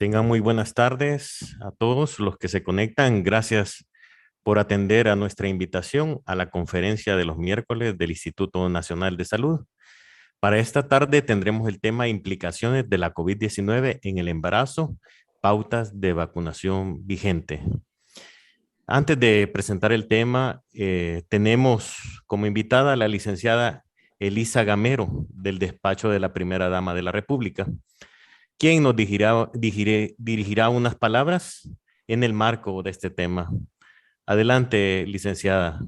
Tengan muy buenas tardes a todos los que se conectan. Gracias por atender a nuestra invitación a la conferencia de los miércoles del Instituto Nacional de Salud. Para esta tarde tendremos el tema implicaciones de la COVID-19 en el embarazo, pautas de vacunación vigente. Antes de presentar el tema, tenemos como invitada a la licenciada Elisa Gamero del despacho de la Primera Dama de la República, quien nos dirigirá unas palabras en el marco de este tema. Adelante, licenciada.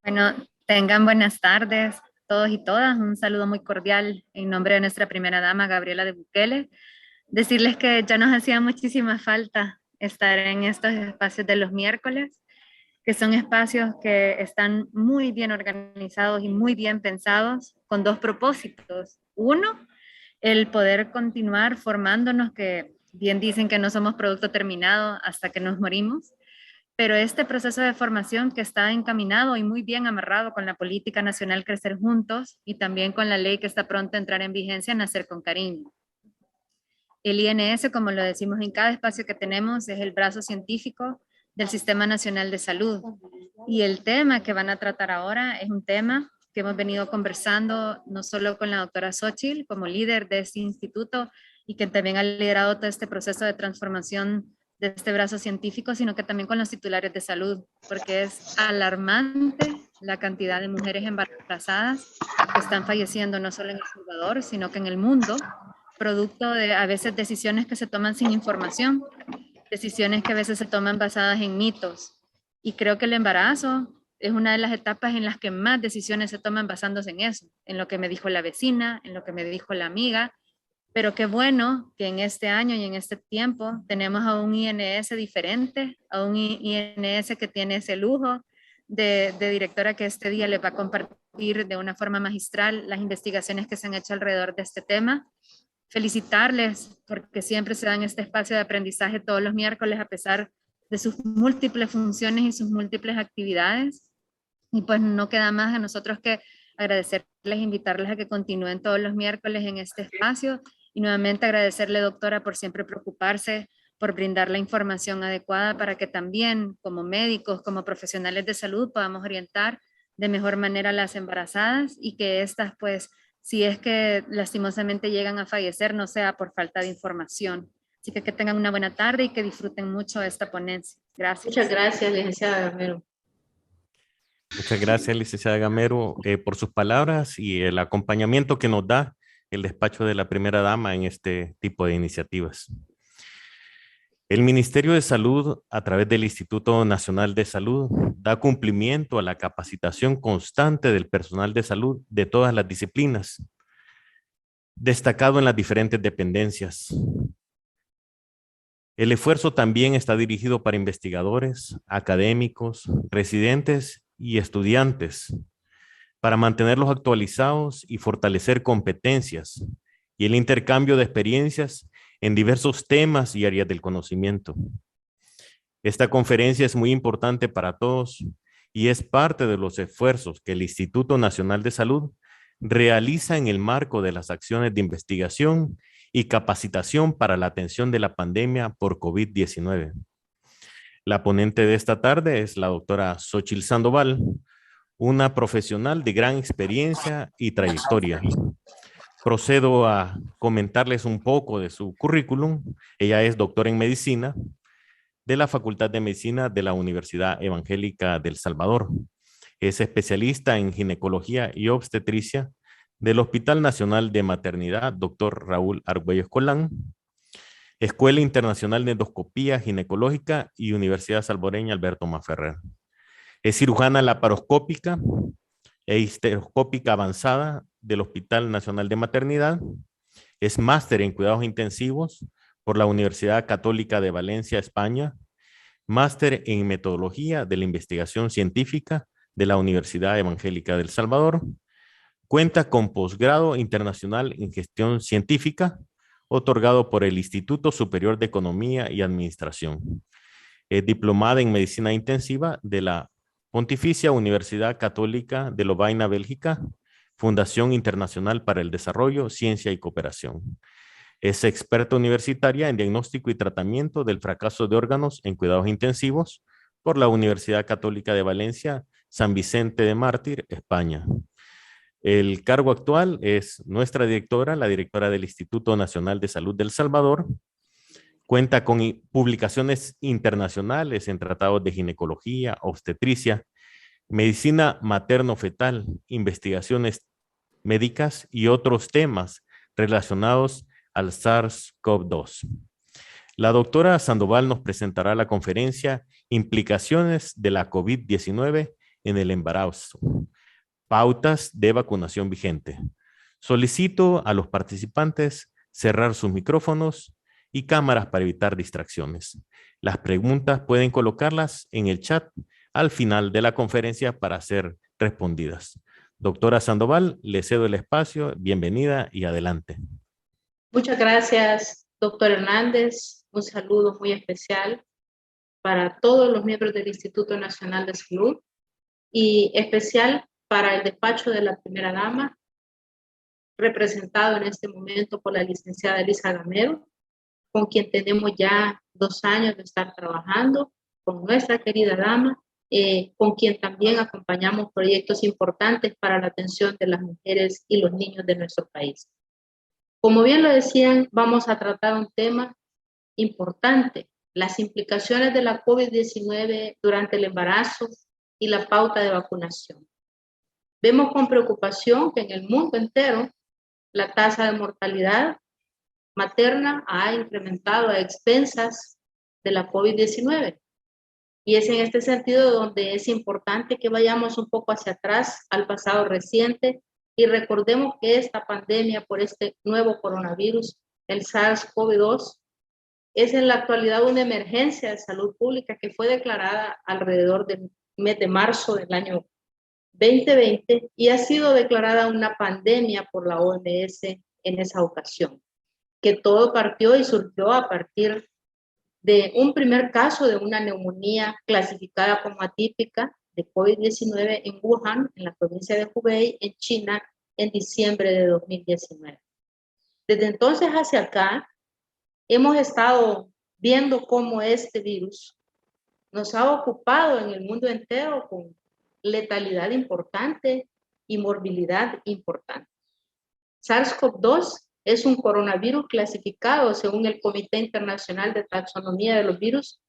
Bueno, tengan buenas tardes todos y todas. Un saludo muy cordial en nombre de nuestra primera dama, Gabriela de Bukele. Decirles que ya nos hacía muchísima falta estar en estos espacios de los miércoles, que son espacios que están muy bien organizados y muy bien pensados con dos propósitos. Uno, el poder continuar formándonos, que bien dicen que no somos producto terminado hasta que nos morimos, pero este proceso de formación que está encaminado y muy bien amarrado con la política nacional Crecer Juntos y también con la ley que está pronto a entrar en vigencia, Nacer con Cariño. El INS, como lo decimos en cada espacio que tenemos, es el brazo científico del Sistema Nacional de Salud. Y el tema que van a tratar ahora es un tema que hemos venido conversando no solo con la doctora Xochitl como líder de este instituto y que también ha liderado todo este proceso de transformación de este brazo científico, sino que también con los titulares de salud, porque es alarmante la cantidad de mujeres embarazadas que están falleciendo no solo en El Salvador, sino que en el mundo, producto de a veces decisiones que se toman sin información, decisiones que a veces se toman basadas en mitos. Y creo que el embarazo es una de las etapas en las que más decisiones se toman basándose en eso, en lo que me dijo la vecina, en lo que me dijo la amiga. Pero qué bueno que en este año y en este tiempo tenemos a un INS diferente, a un INS que tiene ese lujo de directora que este día les va a compartir de una forma magistral las investigaciones que se han hecho alrededor de este tema. Felicitarles porque siempre se dan este espacio de aprendizaje todos los miércoles a pesar de sus múltiples funciones y sus múltiples actividades. Y pues no queda más a nosotros que agradecerles, invitarles a que continúen todos los miércoles en este espacio y nuevamente agradecerle, doctora, por siempre preocuparse, por brindar la información adecuada para que también como médicos, como profesionales de salud podamos orientar de mejor manera a las embarazadas y que estas pues si es que lastimosamente llegan a fallecer no sea por falta de información. Así que tengan una buena tarde y que disfruten mucho de esta ponencia. Gracias. Muchas gracias, licenciada Gamero. Muchas gracias, licenciada Gamero, por sus palabras y el acompañamiento que nos da el despacho de la primera dama en este tipo de iniciativas. El Ministerio de Salud, a través del Instituto Nacional de Salud, da cumplimiento a la capacitación constante del personal de salud de todas las disciplinas, destacado en las diferentes dependencias. El esfuerzo también está dirigido para investigadores, académicos, residentes y estudiantes, para mantenerlos actualizados y fortalecer competencias y el intercambio de experiencias en diversos temas y áreas del conocimiento. Esta conferencia es muy importante para todos y es parte de los esfuerzos que el Instituto Nacional de Salud realiza en el marco de las acciones de investigación y capacitación para la atención de la pandemia por COVID-19. La ponente de esta tarde es la doctora Xochitl Sandoval, una profesional de gran experiencia y trayectoria. Procedo a comentarles un poco de su currículum. Ella es doctora en medicina de la Facultad de Medicina de la Universidad Evangélica del Salvador. Es especialista en ginecología y obstetricia del Hospital Nacional de Maternidad, Dr. Raúl Argüello Escolán, Escuela Internacional de Endoscopía Ginecológica y Universidad Salvadoreña Alberto Maferrer. Es cirujana laparoscópica e histeroscópica avanzada del Hospital Nacional de Maternidad. Es máster en cuidados intensivos por la Universidad Católica de Valencia, España. Máster en metodología de la investigación científica de la Universidad Evangélica del Salvador. Cuenta con posgrado internacional en gestión científica, otorgado por el Instituto Superior de Economía y Administración. Es diplomada en medicina intensiva de la Pontificia Universidad Católica de Lovaina, Bélgica, Fundación Internacional para el Desarrollo, Ciencia y Cooperación. Es experta universitaria en diagnóstico y tratamiento del fracaso de órganos en cuidados intensivos por la Universidad Católica de Valencia, San Vicente de Mártir, España. El cargo actual es nuestra directora, la directora del Instituto Nacional de Salud del Salvador. Cuenta con publicaciones internacionales en tratados de ginecología, obstetricia, medicina materno-fetal, investigaciones médicas y otros temas relacionados al SARS-CoV-2. La doctora Sandoval nos presentará la conferencia Implicaciones de la COVID-19 en el embarazo. Pautas de vacunación vigente. Solicito a los participantes cerrar sus micrófonos y cámaras para evitar distracciones. Las preguntas pueden colocarlas en el chat al final de la conferencia para ser respondidas. Doctora Sandoval, le cedo el espacio. Bienvenida y adelante. Muchas gracias, doctor Hernández. Un saludo muy especial para todos los miembros del Instituto Nacional de Salud y especial para el despacho de la primera dama, representado en este momento por la licenciada Elisa Gamero, con quien tenemos ya 2 años de estar trabajando, con nuestra querida dama, con quien también acompañamos proyectos importantes para la atención de las mujeres y los niños de nuestro país. Como bien lo decían, vamos a tratar un tema importante, las implicaciones de la COVID-19 durante el embarazo y la pauta de vacunación. Vemos con preocupación que en el mundo entero la tasa de mortalidad materna ha incrementado a expensas de la COVID-19. Y es en este sentido donde es importante que vayamos un poco hacia atrás, al pasado reciente, y recordemos que esta pandemia por este nuevo coronavirus, el SARS-CoV-2, es en la actualidad una emergencia de salud pública que fue declarada alrededor del mes de marzo del año 2020 y ha sido declarada una pandemia por la OMS en esa ocasión, que todo partió y surgió a partir de un primer caso de una neumonía clasificada como atípica de COVID-19 en Wuhan, en la provincia de Hubei, en China, en diciembre de 2019. Desde entonces hacia acá, hemos estado viendo cómo este virus nos ha ocupado en el mundo entero con letalidad importante y morbilidad importante. SARS-CoV-2 es un coronavirus clasificado según el Comité Internacional de Taxonomía de los Virus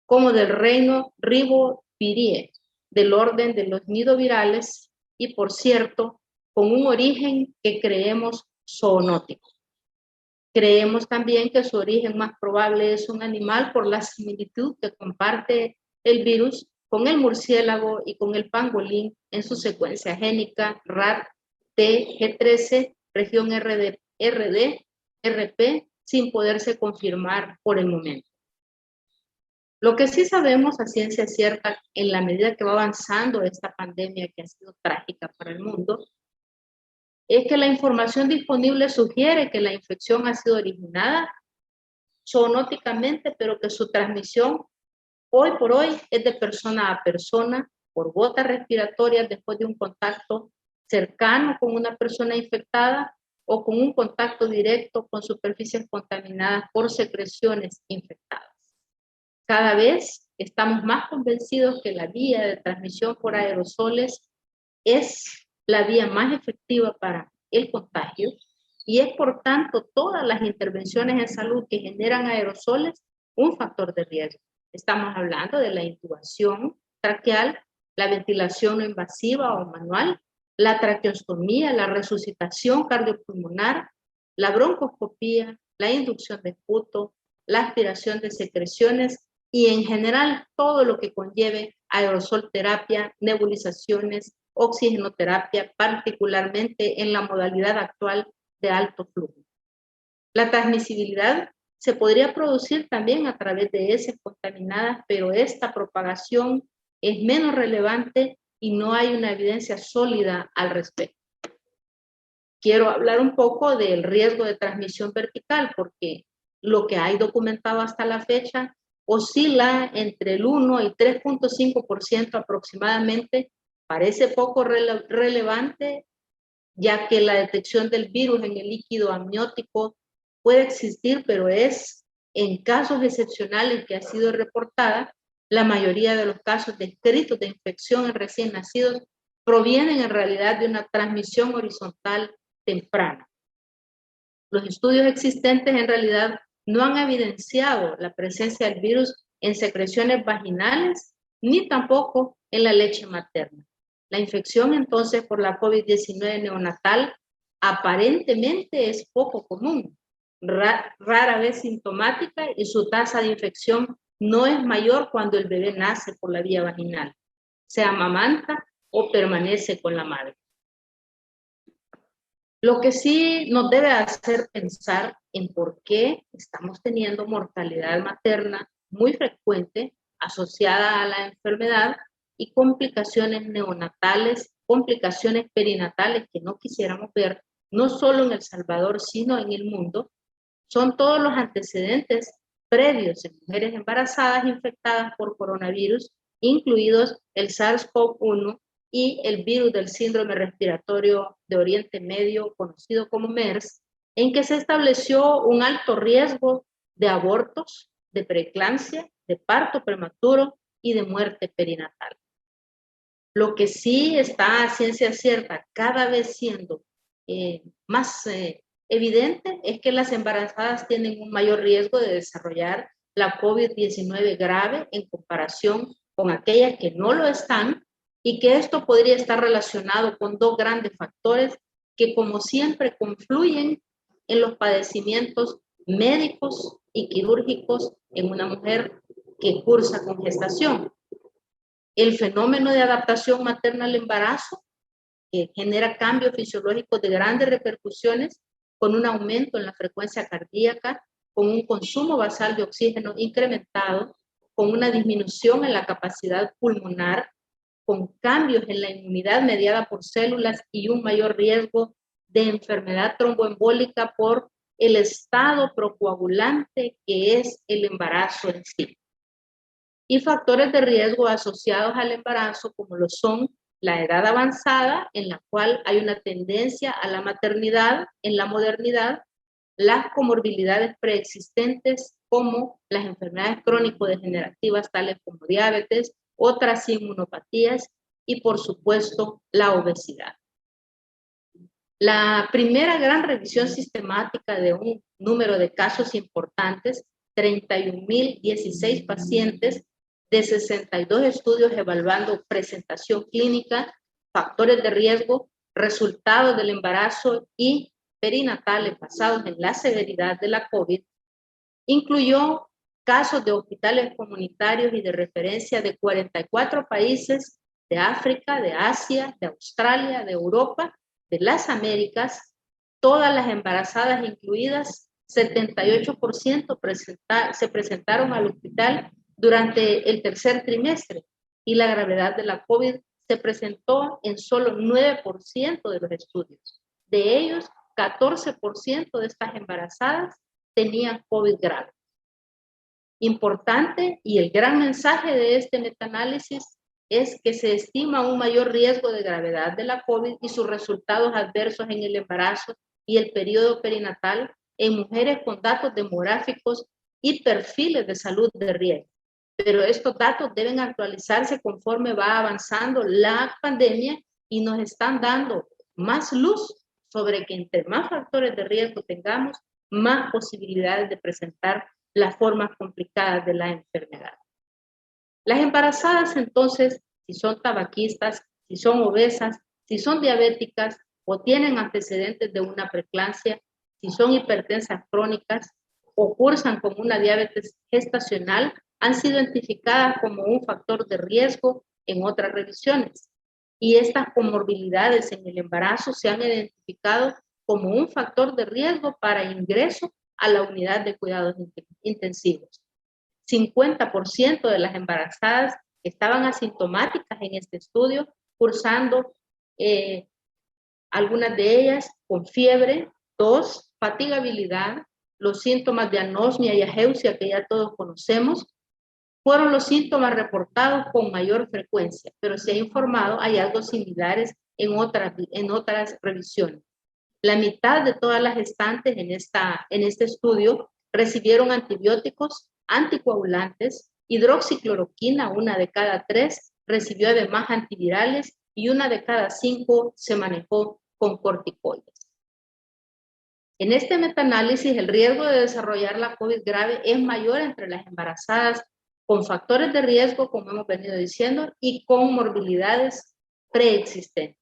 como del reino Riboviridae, del orden de los nidovirales y, por cierto, con un origen que creemos zoonótico. Creemos también que su origen más probable es un animal por la similitud que comparte el virus con el murciélago y con el pangolín en su secuencia génica RAT-G13, región RD, RP, sin poderse confirmar por el momento. Lo que sí sabemos a ciencia cierta, en la medida que va avanzando esta pandemia que ha sido trágica para el mundo, es que la información disponible sugiere que la infección ha sido originada zoonóticamente, pero que su transmisión hoy por hoy es de persona a persona por gotas respiratorias después de un contacto cercano con una persona infectada o con un contacto directo con superficies contaminadas por secreciones infectadas. Cada vez estamos más convencidos que la vía de transmisión por aerosoles es la vía más efectiva para el contagio y es por tanto todas las intervenciones en salud que generan aerosoles un factor de riesgo. Estamos hablando de la intubación traqueal, la ventilación no invasiva o manual, la traqueostomía, la resucitación cardiopulmonar, la broncoscopía, la inducción de esputo, la aspiración de secreciones y en general todo lo que conlleve aerosol terapia, nebulizaciones, oxigenoterapia, particularmente en la modalidad actual de alto flujo. La transmisibilidad se podría producir también a través de heces contaminadas, pero esta propagación es menos relevante y no hay una evidencia sólida al respecto. Quiero hablar un poco del riesgo de transmisión vertical, porque lo que hay documentado hasta la fecha oscila entre el 1 y 3.5% aproximadamente. Parece poco relevante, ya que la detección del virus en el líquido amniótico puede existir, pero es en casos excepcionales que ha sido reportada. La mayoría de los casos descritos de infección en recién nacidos provienen en realidad de una transmisión horizontal temprana. Los estudios existentes en realidad no han evidenciado la presencia del virus en secreciones vaginales ni tampoco en la leche materna. La infección entonces por la COVID-19 neonatal aparentemente es poco común, rara vez sintomática, y su tasa de infección no es mayor cuando el bebé nace por la vía vaginal, se amamanta o permanece con la madre. Lo que sí nos debe hacer pensar en por qué estamos teniendo mortalidad materna muy frecuente asociada a la enfermedad y complicaciones neonatales, complicaciones perinatales que no quisiéramos ver, no solo en El Salvador, sino en el mundo, son todos los antecedentes previos en mujeres embarazadas infectadas por coronavirus, incluidos el SARS-CoV-1 y el virus del síndrome respiratorio de Oriente Medio, conocido como MERS, en que se estableció un alto riesgo de abortos, de preeclampsia, de parto prematuro y de muerte perinatal. Lo que sí está a ciencia cierta cada vez siendo más evidente es que las embarazadas tienen un mayor riesgo de desarrollar la COVID-19 grave en comparación con aquellas que no lo están, y que esto podría estar relacionado con dos grandes factores que, como siempre, confluyen en los padecimientos médicos y quirúrgicos en una mujer que cursa con gestación. El fenómeno de adaptación materna al embarazo, que genera cambios fisiológicos de grandes repercusiones, con un aumento en la frecuencia cardíaca, con un consumo basal de oxígeno incrementado, con una disminución en la capacidad pulmonar, con cambios en la inmunidad mediada por células y un mayor riesgo de enfermedad tromboembólica por el estado procoagulante que es el embarazo en sí. Y factores de riesgo asociados al embarazo, como lo son la edad avanzada, en la cual hay una tendencia a la maternidad en la modernidad, las comorbilidades preexistentes como las enfermedades crónico-degenerativas tales como diabetes, otras inmunopatías y, por supuesto, la obesidad. La primera gran revisión sistemática de un número de casos importantes, 31.016 pacientes de 62 estudios evaluando presentación clínica, factores de riesgo, resultados del embarazo y perinatales basados en la severidad de la COVID, incluyó casos de hospitales comunitarios y de referencia de 44 países de África, de Asia, de Australia, de Europa, de las Américas, todas las embarazadas incluidas, 78% se presentaron al hospital durante el tercer trimestre, y la gravedad de la COVID se presentó en solo 9% de los estudios. De ellos, 14% de estas embarazadas tenían COVID grave. Importante, y el gran mensaje de este metaanálisis es que se estima un mayor riesgo de gravedad de la COVID y sus resultados adversos en el embarazo y el periodo perinatal en mujeres con datos demográficos y perfiles de salud de riesgo. Pero estos datos deben actualizarse conforme va avanzando la pandemia, y nos están dando más luz sobre que entre más factores de riesgo tengamos, más posibilidades de presentar las formas complicadas de la enfermedad. Las embarazadas, entonces, si son tabaquistas, si son obesas, si son diabéticas o tienen antecedentes de una preeclampsia, si son hipertensas crónicas o cursan con una diabetes gestacional, han sido identificadas como un factor de riesgo en otras revisiones. Y estas comorbilidades en el embarazo se han identificado como un factor de riesgo para ingreso a la unidad de cuidados intensivos. 50% de las embarazadas estaban asintomáticas en este estudio, cursando algunas de ellas con fiebre, tos, fatigabilidad, los síntomas de anosmia y ageusia que ya todos conocemos. Fueron los síntomas reportados con mayor frecuencia, pero se ha informado hallazgos similares en otras revisiones. La mitad de todas las gestantes en este estudio recibieron antibióticos, anticoagulantes, hidroxicloroquina, 1 de cada 3 recibió además antivirales y 1 de cada 5 se manejó con corticoides. En este metaanálisis, el riesgo de desarrollar la COVID grave es mayor entre las embarazadas con factores de riesgo, como hemos venido diciendo, y con morbilidades preexistentes.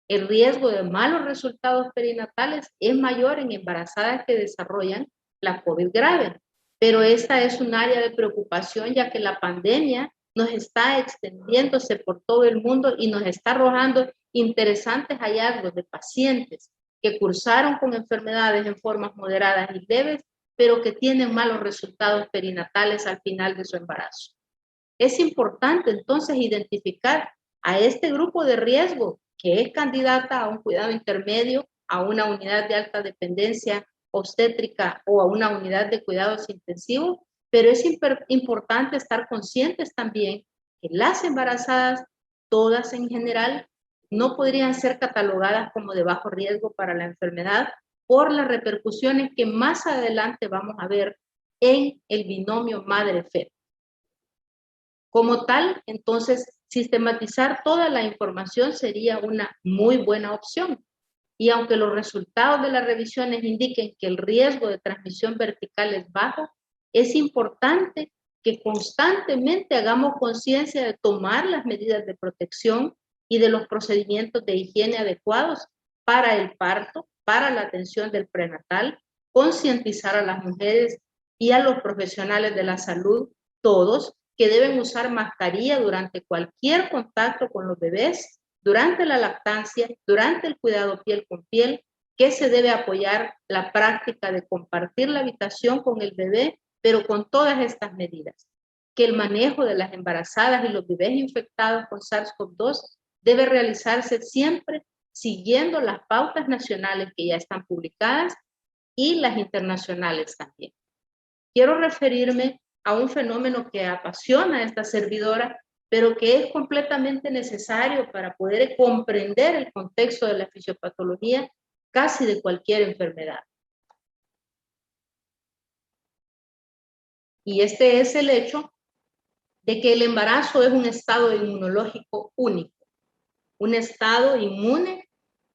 El riesgo de malos resultados perinatales es mayor en embarazadas que desarrollan la COVID grave, pero esta es un área de preocupación ya que la pandemia nos está extendiéndose por todo el mundo y nos está arrojando interesantes hallazgos de pacientes que cursaron con enfermedades en formas moderadas y leves, pero que tienen malos resultados perinatales al final de su embarazo. Es importante entonces identificar a este grupo de riesgo que es candidata a un cuidado intermedio, a una unidad de alta dependencia obstétrica o a una unidad de cuidados intensivos, pero es importante estar conscientes también que las embarazadas, todas en general, no podrían ser catalogadas como de bajo riesgo para la enfermedad por las repercusiones que más adelante vamos a ver en el binomio madre-feto. Como tal, entonces, sistematizar toda la información sería una muy buena opción. Y aunque los resultados de las revisiones indiquen que el riesgo de transmisión vertical es bajo, es importante que constantemente hagamos conciencia de tomar las medidas de protección y de los procedimientos de higiene adecuados para el parto, para la atención del prenatal, concientizar a las mujeres y a los profesionales de la salud, todos, que deben usar mascarilla durante cualquier contacto con los bebés, durante la lactancia, durante el cuidado piel con piel, que se debe apoyar la práctica de compartir la habitación con el bebé, pero con todas estas medidas. Que el manejo de las embarazadas y los bebés infectados con SARS-CoV-2 debe realizarse siempre siguiendo las pautas nacionales que ya están publicadas y las internacionales también. Quiero referirme a un fenómeno que apasiona a esta servidora, pero que es completamente necesario para poder comprender el contexto de la fisiopatología casi de cualquier enfermedad. Y este es el hecho de que el embarazo es un estado inmunológico único, un estado inmune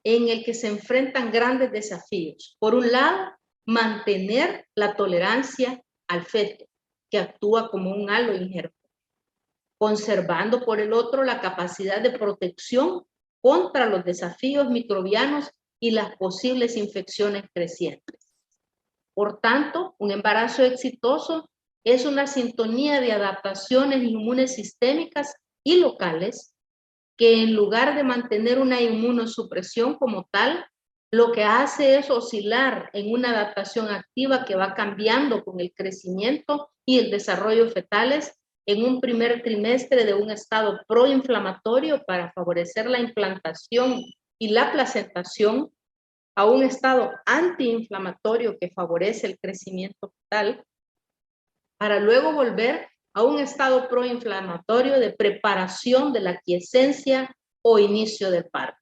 en el que se enfrentan grandes desafíos. Por un lado, mantener la tolerancia al feto, que actúa como un halo inerte, conservando por el otro la capacidad de protección contra los desafíos microbianos y las posibles infecciones crecientes. Por tanto, un embarazo exitoso es una sintonía de adaptaciones inmunes sistémicas y locales que en lugar de mantener una inmunosupresión como tal, lo que hace es oscilar en una adaptación activa que va cambiando con el crecimiento y el desarrollo fetales en un primer trimestre de un estado proinflamatorio para favorecer la implantación y la placentación, a un estado antiinflamatorio que favorece el crecimiento fetal, para luego volver a un estado proinflamatorio de preparación de la aquiescencia o inicio del parto.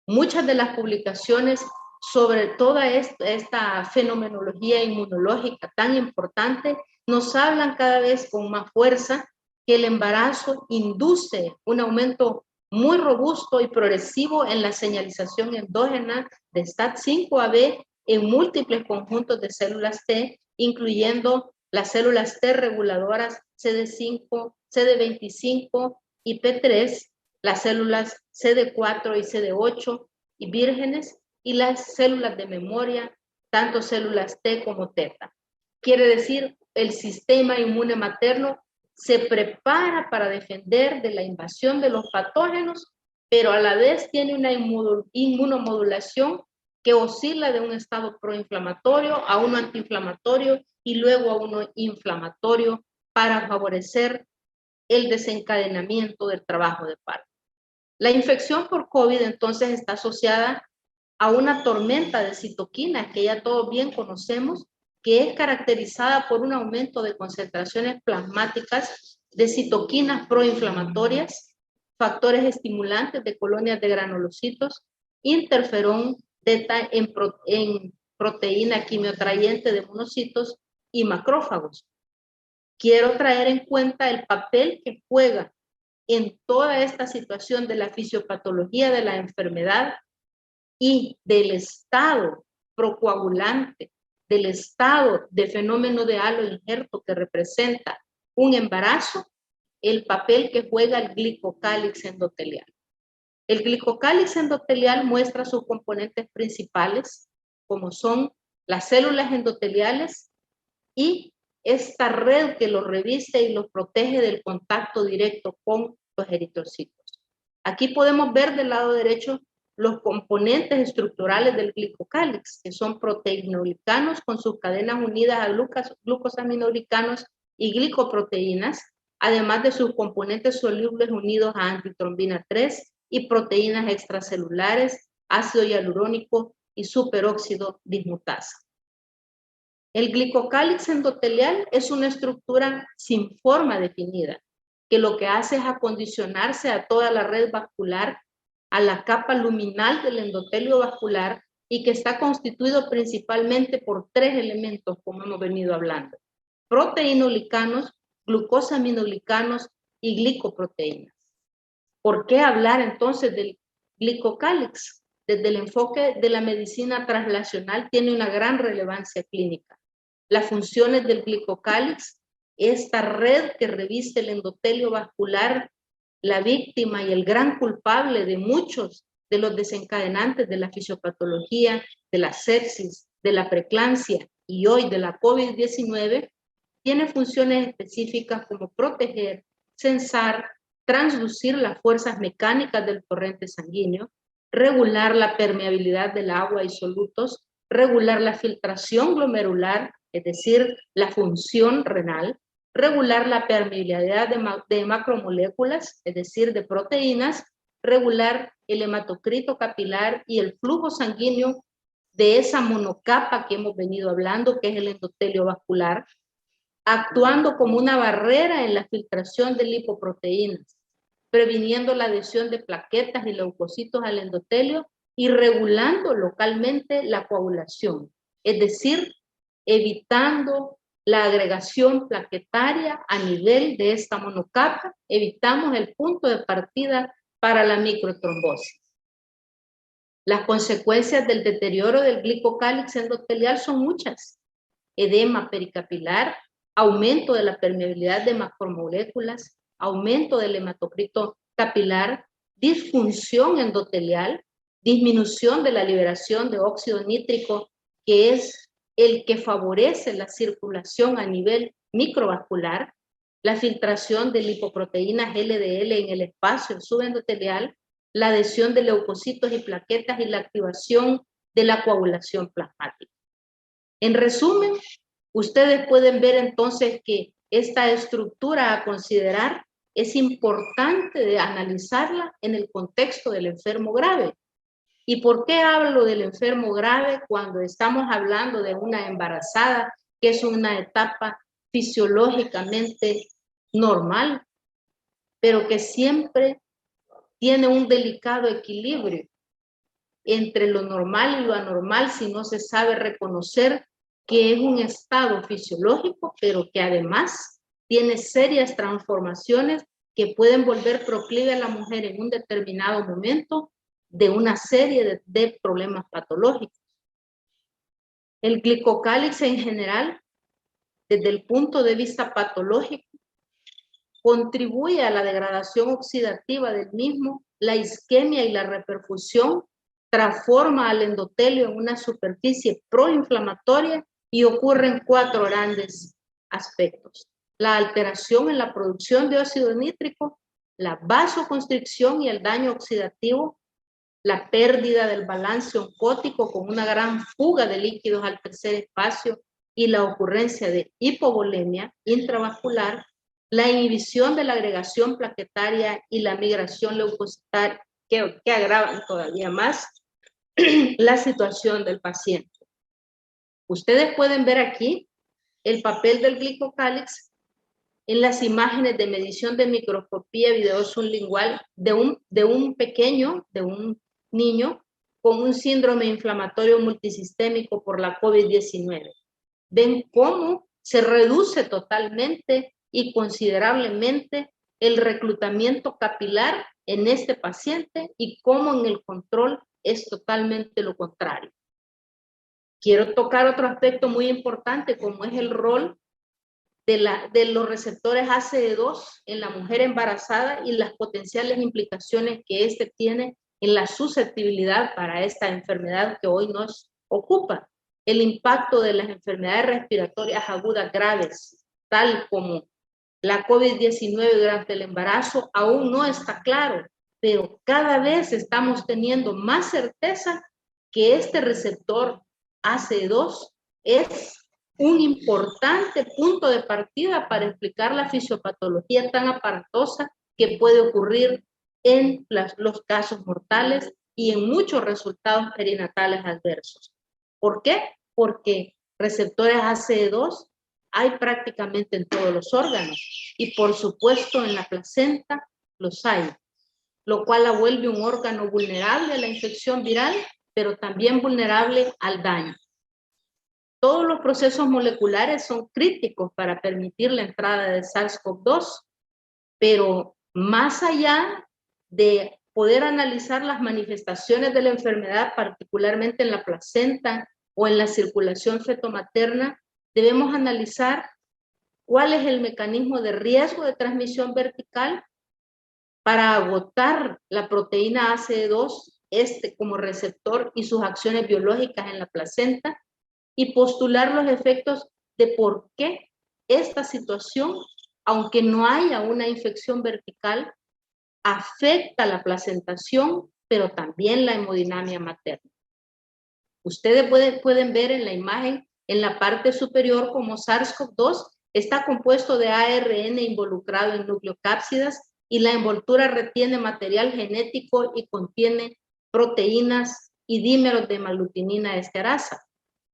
Muchas de las publicaciones sobre toda esta fenomenología inmunológica tan importante nos hablan cada vez con más fuerza que el embarazo induce un aumento muy robusto y progresivo en la señalización endógena de STAT5-AB en múltiples conjuntos de células T, incluyendo las células T reguladoras CD5, CD25 y P3, las células CD4 y CD8 y vírgenes, y las células de memoria, tanto células T como teta. Quiere decir, el sistema inmune materno se prepara para defender de la invasión de los patógenos, pero a la vez tiene una inmunomodulación que oscila de un estado proinflamatorio a uno antiinflamatorio y luego a uno inflamatorio para favorecer el desencadenamiento del trabajo de parto. La infección por COVID entonces está asociada a una tormenta de citoquinas que ya todos bien conocemos, que es caracterizada por un aumento de concentraciones plasmáticas de citoquinas proinflamatorias, factores estimulantes de colonias de granulocitos, interferón teta en proteína quimiotrayente de monocitos y macrófagos. Quiero traer en cuenta el papel que juega en toda esta situación de la fisiopatología de la enfermedad y del estado procoagulante, del estado de fenómeno de halo injerto que representa un embarazo, el papel que juega el glicocálix endotelial. El glicocálix endotelial muestra sus componentes principales, como son las células endoteliales y esta red que los reviste y los protege del contacto directo con los eritrocitos. Aquí podemos ver del lado derecho los componentes estructurales del glicocálix, que son proteinoglicanos con sus cadenas unidas a glucosaminoglicanos y glicoproteínas, además de sus componentes solubles unidos a antitrombina 3 y proteínas extracelulares, ácido hialurónico y superóxido dismutasa. El glicocálix endotelial es una estructura sin forma definida, que lo que hace es acondicionarse a toda la red vascular, a la capa luminal del endotelio vascular y que está constituido principalmente por 3 elementos, como hemos venido hablando: proteinoglicanos, glucosaminoglicanos y glicoproteínas. ¿Por qué hablar entonces del glicocálix? Desde el enfoque de la medicina translacional tiene una gran relevancia clínica. Las funciones del glicocálix, esta red que reviste el endotelio vascular, la víctima y el gran culpable de muchos de los desencadenantes de la fisiopatología, de la sepsis, de la preeclampsia y hoy de la COVID-19, tiene funciones específicas como proteger, censar, transducir las fuerzas mecánicas del torrente sanguíneo, regular la permeabilidad del agua y solutos, regular la filtración glomerular, es decir, la función renal, regular la permeabilidad de macromoléculas, es decir, de proteínas, regular el hematocrito capilar y el flujo sanguíneo de esa monocapa que hemos venido hablando, que es el endotelio vascular, actuando como una barrera en la filtración de lipoproteínas, previniendo la adhesión de plaquetas y leucocitos al endotelio y regulando localmente la coagulación, es decir, evitando la agregación plaquetaria a nivel de esta monocapa, evitamos el punto de partida para la microtrombosis. Las consecuencias del deterioro del glicocálix endotelial son muchas: edema pericapilar, aumento de la permeabilidad de macromoléculas, aumento del hematocrito capilar, disfunción endotelial, disminución de la liberación de óxido nítrico, que es el que favorece la circulación a nivel microvascular, la filtración de lipoproteínas LDL en el espacio subendotelial, la adhesión de leucocitos y plaquetas y la activación de la coagulación plasmática. En resumen, ustedes pueden ver entonces que esta estructura a considerar es importante de analizarla en el contexto del enfermo grave. ¿Y por qué hablo del enfermo grave cuando estamos hablando de una embarazada, que es una etapa fisiológicamente normal, pero que siempre tiene un delicado equilibrio entre lo normal y lo anormal si no se sabe reconocer que es un estado fisiológico, pero que además tiene serias transformaciones que pueden volver proclive a la mujer en un determinado momento de una serie de problemas patológicos. El glicocálix en general, desde el punto de vista patológico, contribuye a la degradación oxidativa del mismo, la isquemia y la reperfusión, transforma al endotelio en una superficie proinflamatoria y ocurren 4 grandes aspectos: la alteración en la producción de óxido nítrico, la vasoconstricción y el daño oxidativo, la pérdida del balance oncótico con una gran fuga de líquidos al tercer espacio y la ocurrencia de hipovolemia intravascular, la inhibición de la agregación plaquetaria y la migración leucocitaria que agravan todavía más la situación del paciente. Ustedes pueden ver aquí el papel del glicocálix en las imágenes de medición de microscopía videosunlingual de un niño con un síndrome inflamatorio multisistémico por la COVID-19. Ven cómo se reduce totalmente y considerablemente el reclutamiento capilar en este paciente y cómo en el control es totalmente lo contrario. Quiero tocar otro aspecto muy importante, como es el rol de los receptores ACE2 en la mujer embarazada y las potenciales implicaciones que este tiene en la susceptibilidad para esta enfermedad que hoy nos ocupa. El impacto de las enfermedades respiratorias agudas graves, tal como la COVID-19 durante el embarazo, aún no está claro, pero cada vez estamos teniendo más certeza que este receptor ACE2 es un importante punto de partida para explicar la fisiopatología tan aparatosa que puede ocurrir en los casos mortales y en muchos resultados perinatales adversos. ¿Por qué? Porque receptores ACE2 hay prácticamente en todos los órganos y por supuesto en la placenta los hay, lo cual la vuelve un órgano vulnerable a la infección viral, pero también vulnerable al daño. Todos los procesos moleculares son críticos para permitir la entrada de SARS-CoV-2, pero más allá de poder analizar las manifestaciones de la enfermedad, particularmente en la placenta o en la circulación fetomaterna, debemos analizar cuál es el mecanismo de riesgo de transmisión vertical para agotar la proteína ACE2 como receptor y sus acciones biológicas en la placenta, y postular los efectos de por qué esta situación, aunque no haya una infección vertical, afecta la placentación, pero también la hemodinamia materna. Ustedes pueden ver en la imagen, en la parte superior, como SARS-CoV-2 está compuesto de ARN involucrado en nucleocápsidas y la envoltura retiene material genético y contiene proteínas y dímeros de hemaglutinina esterasa.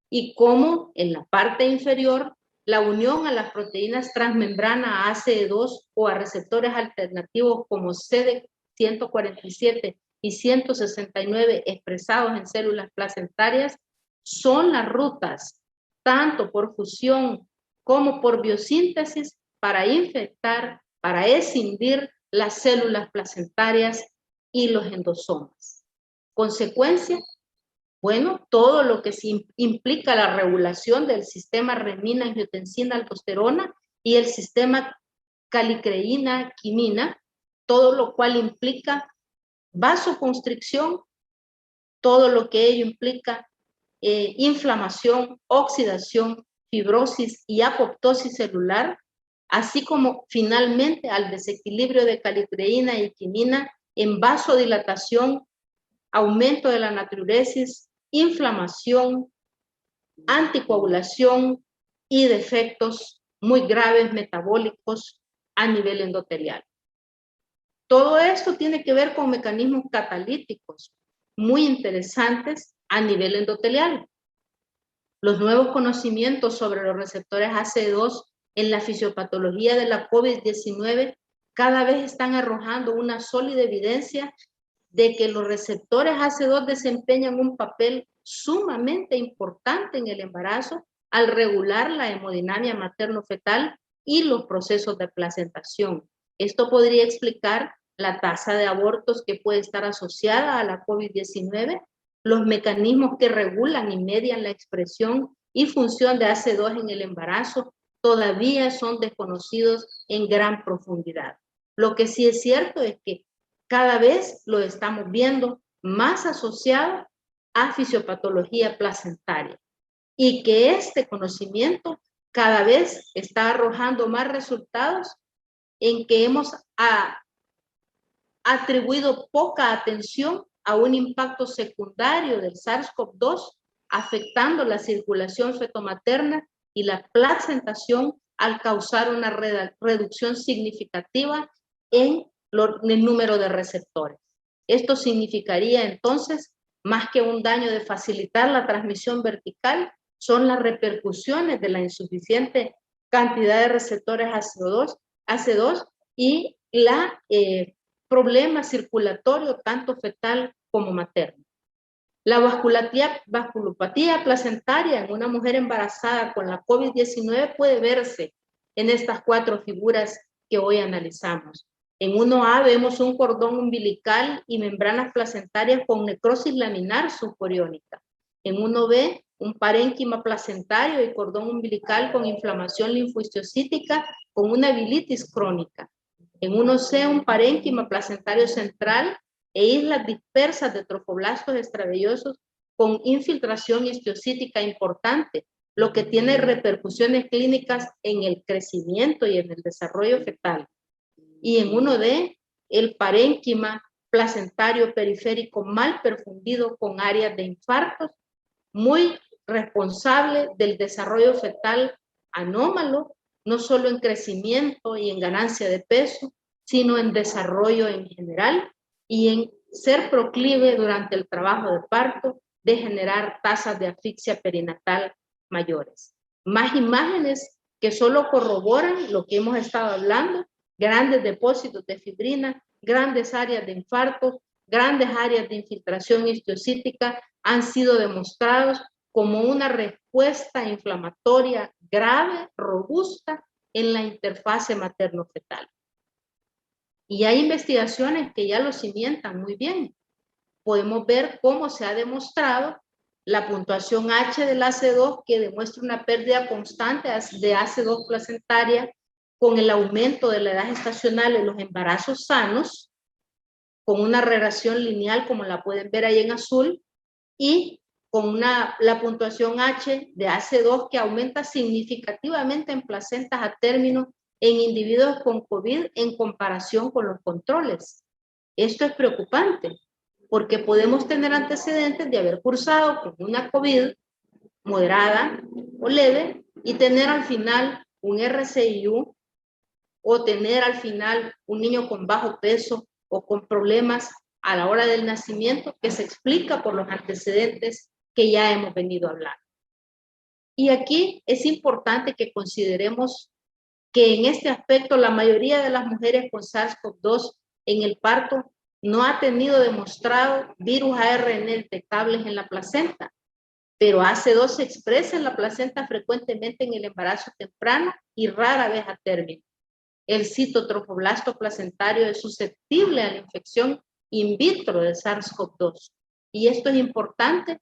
Y como en la parte inferior, la unión a las proteínas transmembrana ACE2 o a receptores alternativos como CD147 y 169 expresados en células placentarias son las rutas, tanto por fusión como por biosíntesis, para infectar, para escindir las células placentarias y los endosomas. Consecuencia, bueno, todo lo que implica la regulación del sistema renina, angiotensina, aldosterona y el sistema calicreína, quinina, todo lo cual implica vasoconstricción, todo lo que ello implica inflamación, oxidación, fibrosis y apoptosis celular, así como finalmente al desequilibrio de calicreína y quinina en vasodilatación, aumento de la natriuresis, inflamación, anticoagulación y defectos muy graves metabólicos a nivel endotelial. Todo esto tiene que ver con mecanismos catalíticos muy interesantes a nivel endotelial. Los nuevos conocimientos sobre los receptores ACE2 en la fisiopatología de la COVID-19 cada vez están arrojando una sólida evidencia de que los receptores ACE2 desempeñan un papel sumamente importante en el embarazo al regular la hemodinamia materno-fetal y los procesos de placentación. Esto podría explicar la tasa de abortos que puede estar asociada a la COVID-19, los mecanismos que regulan y median la expresión y función de ACE2 en el embarazo todavía son desconocidos en gran profundidad. Lo que sí es cierto es que cada vez lo estamos viendo más asociado a fisiopatología placentaria y que este conocimiento cada vez está arrojando más resultados en que hemos atribuido poca atención a un impacto secundario del SARS-CoV-2 afectando la circulación fetomaterna y la placentación al causar una reducción significativa en el número de receptores. Esto significaría entonces, más que un daño de facilitar la transmisión vertical, son las repercusiones de la insuficiente cantidad de receptores ACE2 y la problema circulatorio tanto fetal como materno. La vasculopatía placentaria en una mujer embarazada con la COVID-19 puede verse en estas 4 figuras que hoy analizamos. En 1A vemos un cordón umbilical y membranas placentarias con necrosis laminar subcoriónica. En 1B, un parénquima placentario y cordón umbilical con inflamación linfohistocítica con una bilitis crónica. En 1C, un parénquima placentario central e islas dispersas de trofoblastos extravellosos con infiltración histocítica importante, lo que tiene repercusiones clínicas en el crecimiento y en el desarrollo fetal. Y en 1D, el parénquima placentario periférico mal perfundido con áreas de infartos, muy responsable del desarrollo fetal anómalo, no solo en crecimiento y en ganancia de peso, sino en desarrollo en general y en ser proclive durante el trabajo de parto de generar tasas de asfixia perinatal mayores. Más imágenes que solo corroboran lo que hemos estado hablando: grandes depósitos de fibrina, grandes áreas de infarto, grandes áreas de infiltración histocítica han sido demostrados como una respuesta inflamatoria grave, robusta en la interfase materno-fetal. Y hay investigaciones que ya lo cimientan muy bien. Podemos ver cómo se ha demostrado la puntuación H del AC2, que demuestra una pérdida constante de AC2 placentaria con el aumento de la edad gestacional en los embarazos sanos, con una relación lineal como la pueden ver ahí en azul, y con la puntuación H de AC2 que aumenta significativamente en placentas a término en individuos con COVID en comparación con los controles. Esto es preocupante porque podemos tener antecedentes de haber cursado con una COVID moderada o leve y tener al final un RCIU o tener al final un niño con bajo peso o con problemas a la hora del nacimiento que se explica por los antecedentes que ya hemos venido hablando. Y aquí es importante que consideremos que en este aspecto la mayoría de las mujeres con SARS-CoV-2 en el parto no ha tenido demostrado virus ARN detectables en la placenta, pero AC2 se expresa en la placenta frecuentemente en el embarazo temprano y rara vez a término. El citotrofoblasto placentario es susceptible a la infección in vitro de SARS-CoV-2. Y esto es importante.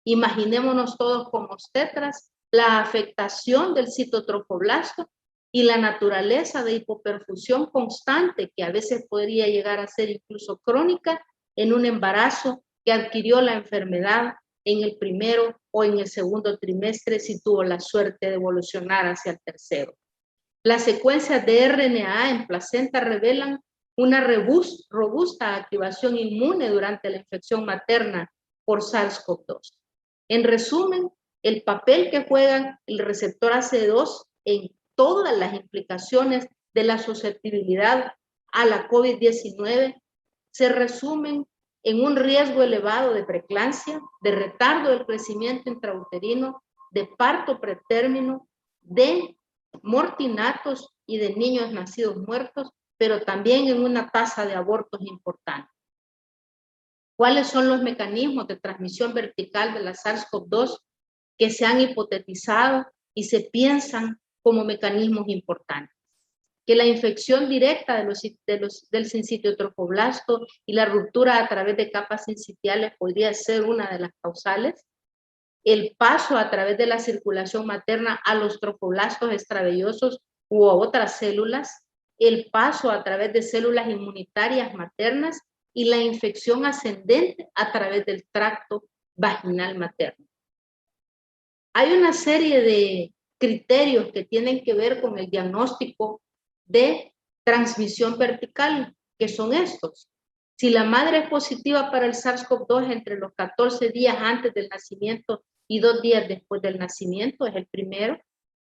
Imaginémonos todos como obstetras la afectación del citotrofoblasto y la naturaleza de hipoperfusión constante que a veces podría llegar a ser incluso crónica en un embarazo que adquirió la enfermedad en el primero o en el segundo trimestre si tuvo la suerte de evolucionar hacia el tercero. Las secuencias de RNA en placenta revelan una robusta activación inmune durante la infección materna por SARS-CoV-2. En resumen, el papel que juega el receptor AC2 en todas las implicaciones de la susceptibilidad a la COVID-19 se resumen en un riesgo elevado de preeclampsia, de retardo del crecimiento intrauterino, de parto pretérmino, de mortinatos y de niños nacidos muertos, pero también en una tasa de abortos importante. ¿Cuáles son los mecanismos de transmisión vertical de la SARS-CoV-2 que se han hipotetizado y se piensan como mecanismos importantes? Que la infección directa del sincitiotrofoblasto y la ruptura a través de capas sincitiales podría ser una de las causales. El paso a través de la circulación materna a los trofoblastos extravellosos u a otras células, el paso a través de células inmunitarias maternas y la infección ascendente a través del tracto vaginal materno. Hay una serie de criterios que tienen que ver con el diagnóstico de transmisión vertical, que son estos. Si la madre es positiva para el SARS-CoV-2 entre los 14 días antes del nacimiento y 2 días después del nacimiento, es el primero.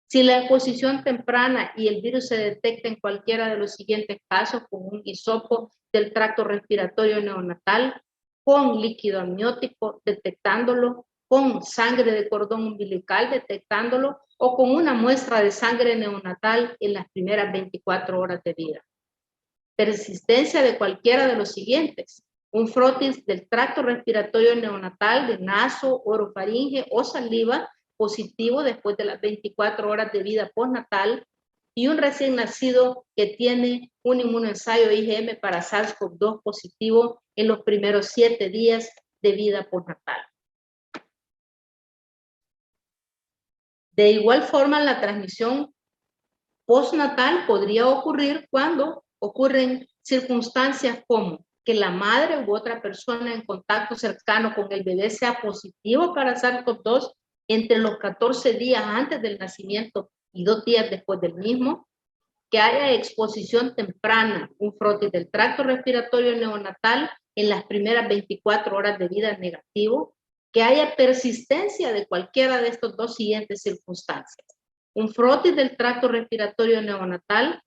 Si la exposición temprana y el virus se detecta en cualquiera de los siguientes casos, con un hisopo del tracto respiratorio neonatal, con líquido amniótico, detectándolo, con sangre de cordón umbilical, detectándolo, o con una muestra de sangre neonatal en las primeras 24 horas de vida. Persistencia de cualquiera de los siguientes: un frotis del tracto respiratorio neonatal de naso, orofaringe o saliva positivo después de las 24 horas de vida postnatal, y un recién nacido que tiene un inmunoensayo IgM para SARS-CoV-2 positivo en los primeros 7 días de vida postnatal. De igual forma, la transmisión postnatal podría ocurrir cuando ocurren circunstancias como que la madre u otra persona en contacto cercano con el bebé sea positivo para SARS-CoV-2 entre los 14 días antes del nacimiento y 2 días después del mismo, que haya exposición temprana, un frotis del tracto respiratorio neonatal en las primeras 24 horas de vida negativo, que haya persistencia de cualquiera de estos dos siguientes circunstancias. Un frotis del tracto respiratorio neonatal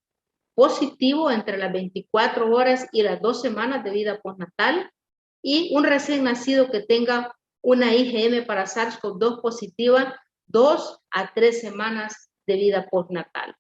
positivo entre las 24 horas y las 2 semanas de vida postnatal, y un recién nacido que tenga una IgM para SARS-CoV-2 positiva 2 a 3 semanas de vida postnatal.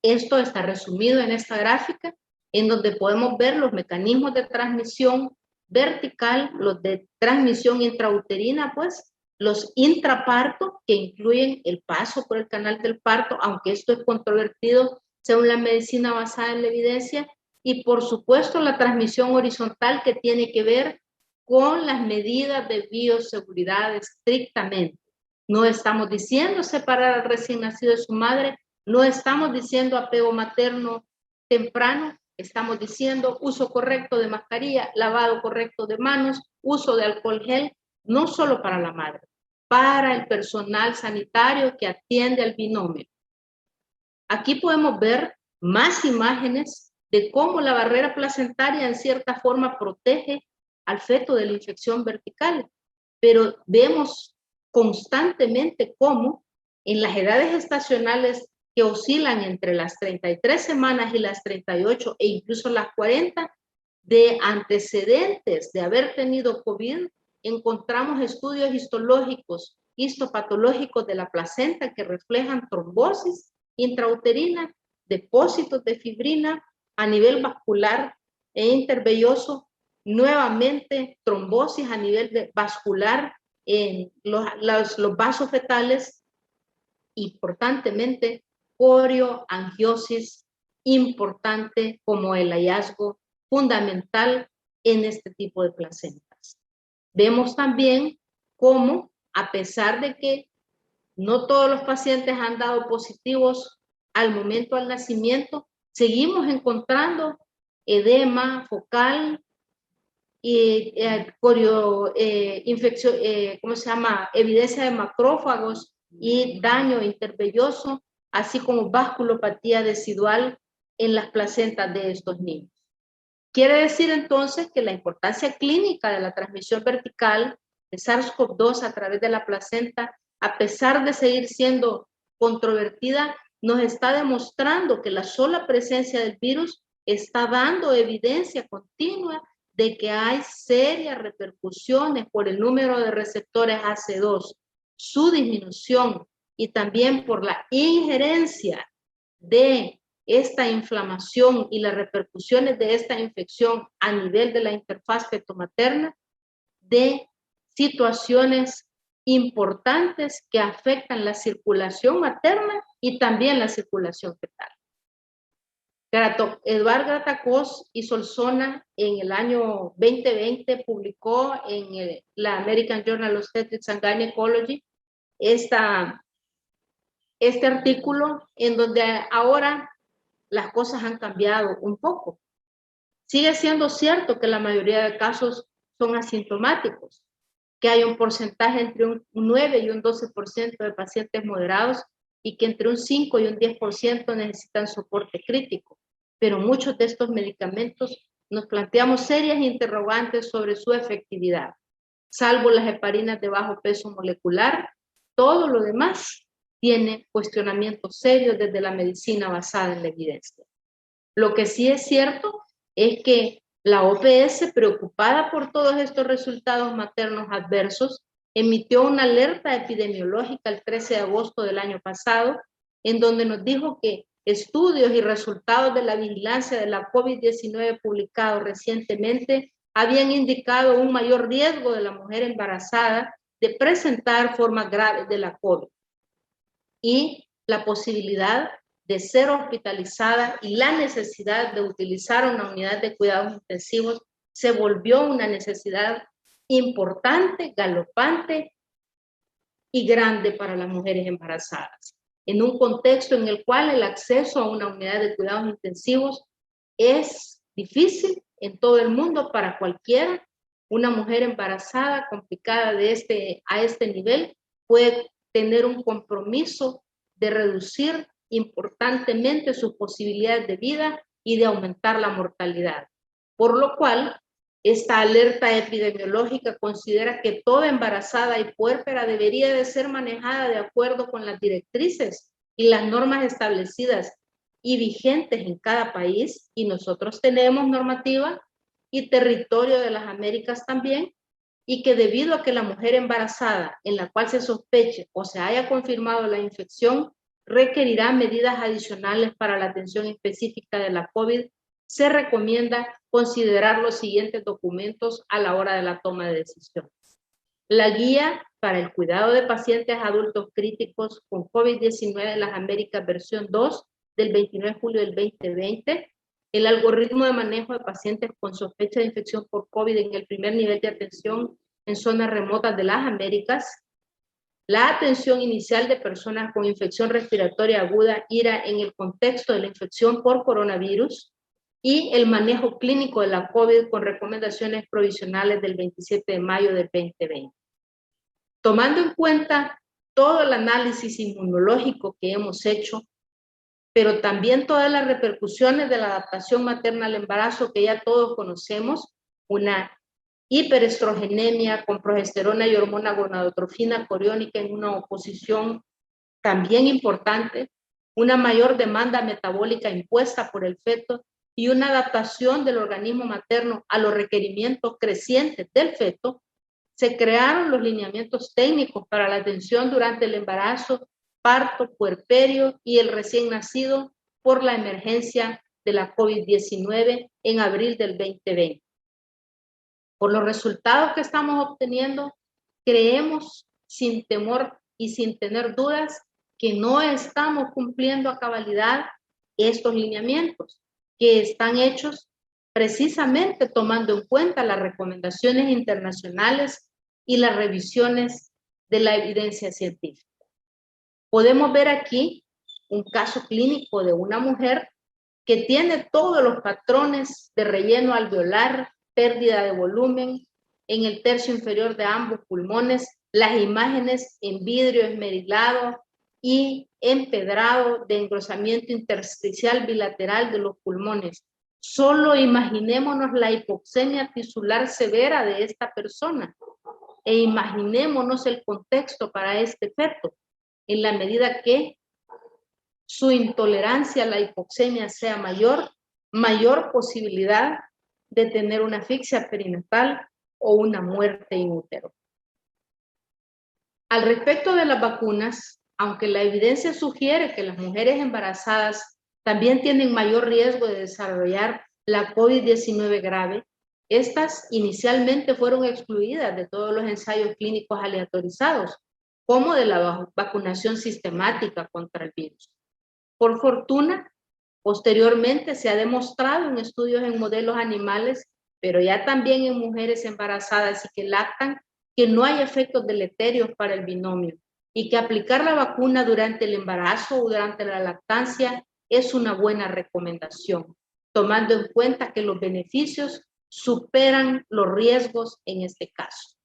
Esto está resumido en esta gráfica, en donde podemos ver los mecanismos de transmisión vertical, los de transmisión intrauterina, pues, los intraparto, que incluyen el paso por el canal del parto, aunque esto es controvertido según la medicina basada en la evidencia, y por supuesto la transmisión horizontal, que tiene que ver con las medidas de bioseguridad estrictamente. No estamos diciendo separar al recién nacido de su madre, no estamos diciendo apego materno temprano, estamos diciendo uso correcto de mascarilla, lavado correcto de manos, uso de alcohol gel, no solo para la madre, para el personal sanitario que atiende al binomio. Aquí podemos ver más imágenes de cómo la barrera placentaria en cierta forma protege al feto de la infección vertical, pero vemos constantemente cómo en las edades gestacionales que oscilan entre las 33 semanas y las 38 e incluso las 40, de antecedentes de haber tenido COVID, encontramos estudios histológicos, histopatológicos de la placenta que reflejan trombosis intrauterina, depósitos de fibrina a nivel vascular e intervelloso, nuevamente trombosis a nivel vascular en los vasos fetales, importantemente corioangiosis importante como el hallazgo fundamental en este tipo de placentas. Vemos también cómo, a pesar de que no todos los pacientes han dado positivos al momento del nacimiento, seguimos encontrando edema focal y infección, ¿cómo se llama? Evidencia de macrófagos y daño intervelloso, así como vasculopatía decidual en las placentas de estos niños. Quiere decir entonces que la importancia clínica de la transmisión vertical de SARS-CoV-2 a través de la placenta, a pesar de seguir siendo controvertida, nos está demostrando que la sola presencia del virus está dando evidencia continua de que hay serias repercusiones por el número de receptores AC2, su disminución y también por la injerencia de esta inflamación y las repercusiones de esta infección a nivel de la interfaz feto-materna, de situaciones importantes que afectan la circulación materna y también la circulación fetal. Eduard Gratacos y Solsona en el año 2020 publicó en la American Journal of Obstetrics and Gynecology este artículo, en donde ahora las cosas han cambiado un poco. Sigue siendo cierto que la mayoría de casos son asintomáticos, que hay un porcentaje entre un 9 y un 12% de pacientes moderados y que entre un 5 y un 10% necesitan soporte crítico. Pero muchos de estos medicamentos nos planteamos serias interrogantes sobre su efectividad. Salvo las heparinas de bajo peso molecular, todo lo demás tiene cuestionamientos serios desde la medicina basada en la evidencia. Lo que sí es cierto es que la OPS, preocupada por todos estos resultados maternos adversos, emitió una alerta epidemiológica el 13 de agosto del año pasado, en donde nos dijo que estudios y resultados de la vigilancia de la COVID-19 publicados recientemente habían indicado un mayor riesgo de la mujer embarazada de presentar formas graves de la COVID y la posibilidad de ser hospitalizada y la necesidad de utilizar una unidad de cuidados intensivos se volvió una necesidad importante, galopante y grande para las mujeres embarazadas, en un contexto en el cual el acceso a una unidad de cuidados intensivos es difícil en todo el mundo para cualquiera. Una mujer embarazada complicada a este nivel puede tener un compromiso de reducir importantemente sus posibilidades de vida y de aumentar la mortalidad. Por lo cual, esta alerta epidemiológica considera que toda embarazada y puérpera debería de ser manejada de acuerdo con las directrices y las normas establecidas y vigentes en cada país, y nosotros tenemos normativa y territorio de las Américas también, y que debido a que la mujer embarazada en la cual se sospeche o se haya confirmado la infección requerirá medidas adicionales para la atención específica de la COVID, se recomienda considerar los siguientes documentos a la hora de la toma de decisión. La guía para el cuidado de pacientes adultos críticos con COVID-19 en las Américas, versión 2, del 29 de julio del 2020, el algoritmo de manejo de pacientes con sospecha de infección por COVID en el primer nivel de atención en zonas remotas de las Américas, la atención inicial de personas con infección respiratoria aguda IRA en el contexto de la infección por coronavirus y el manejo clínico de la COVID con recomendaciones provisionales del 27 de mayo del 2020. Tomando en cuenta todo el análisis inmunológico que hemos hecho, pero también todas las repercusiones de la adaptación materna al embarazo que ya todos conocemos, una hiperestrogenemia con progesterona y hormona gonadotrofina coriónica en una oposición también importante, una mayor demanda metabólica impuesta por el feto y una adaptación del organismo materno a los requerimientos crecientes del feto, se crearon los lineamientos técnicos para la atención durante el embarazo, parto, puerperio y el recién nacido por la emergencia de la COVID-19 en abril del 2020. Por los resultados que estamos obteniendo, creemos sin temor y sin tener dudas que no estamos cumpliendo a cabalidad estos lineamientos, que están hechos precisamente tomando en cuenta las recomendaciones internacionales y las revisiones de la evidencia científica. Podemos ver aquí un caso clínico de una mujer que tiene todos los patrones de relleno alveolar, pérdida de volumen en el tercio inferior de ambos pulmones, las imágenes en vidrio esmerilado y empedrado de engrosamiento intersticial bilateral de los pulmones. Solo imaginémonos la hipoxemia tisular severa de esta persona e imaginémonos el contexto para este feto, en la medida que su intolerancia a la hipoxemia sea mayor posibilidad de tener una asfixia perinatal o una muerte in útero. Al respecto de las vacunas, aunque la evidencia sugiere que las mujeres embarazadas también tienen mayor riesgo de desarrollar la COVID-19 grave, estas inicialmente fueron excluidas de todos los ensayos clínicos aleatorizados, como de la vacunación sistemática contra el virus. Por fortuna, posteriormente se ha demostrado en estudios en modelos animales, pero ya también en mujeres embarazadas y que lactan, que no hay efectos deleterios para el binomio y que aplicar la vacuna durante el embarazo o durante la lactancia es una buena recomendación, tomando en cuenta que los beneficios superan los riesgos en este caso.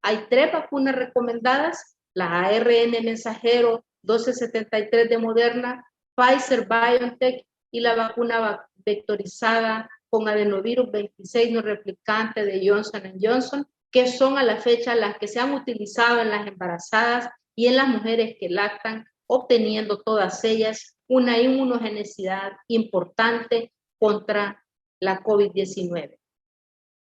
Hay 3 vacunas recomendadas: la ARN mensajero 1273 de Moderna, Pfizer-BioNTech y la vacuna vectorizada con adenovirus 26 no replicante de Johnson & Johnson, que son a la fecha las que se han utilizado en las embarazadas y en las mujeres que lactan, obteniendo todas ellas una inmunogenicidad importante contra la COVID-19.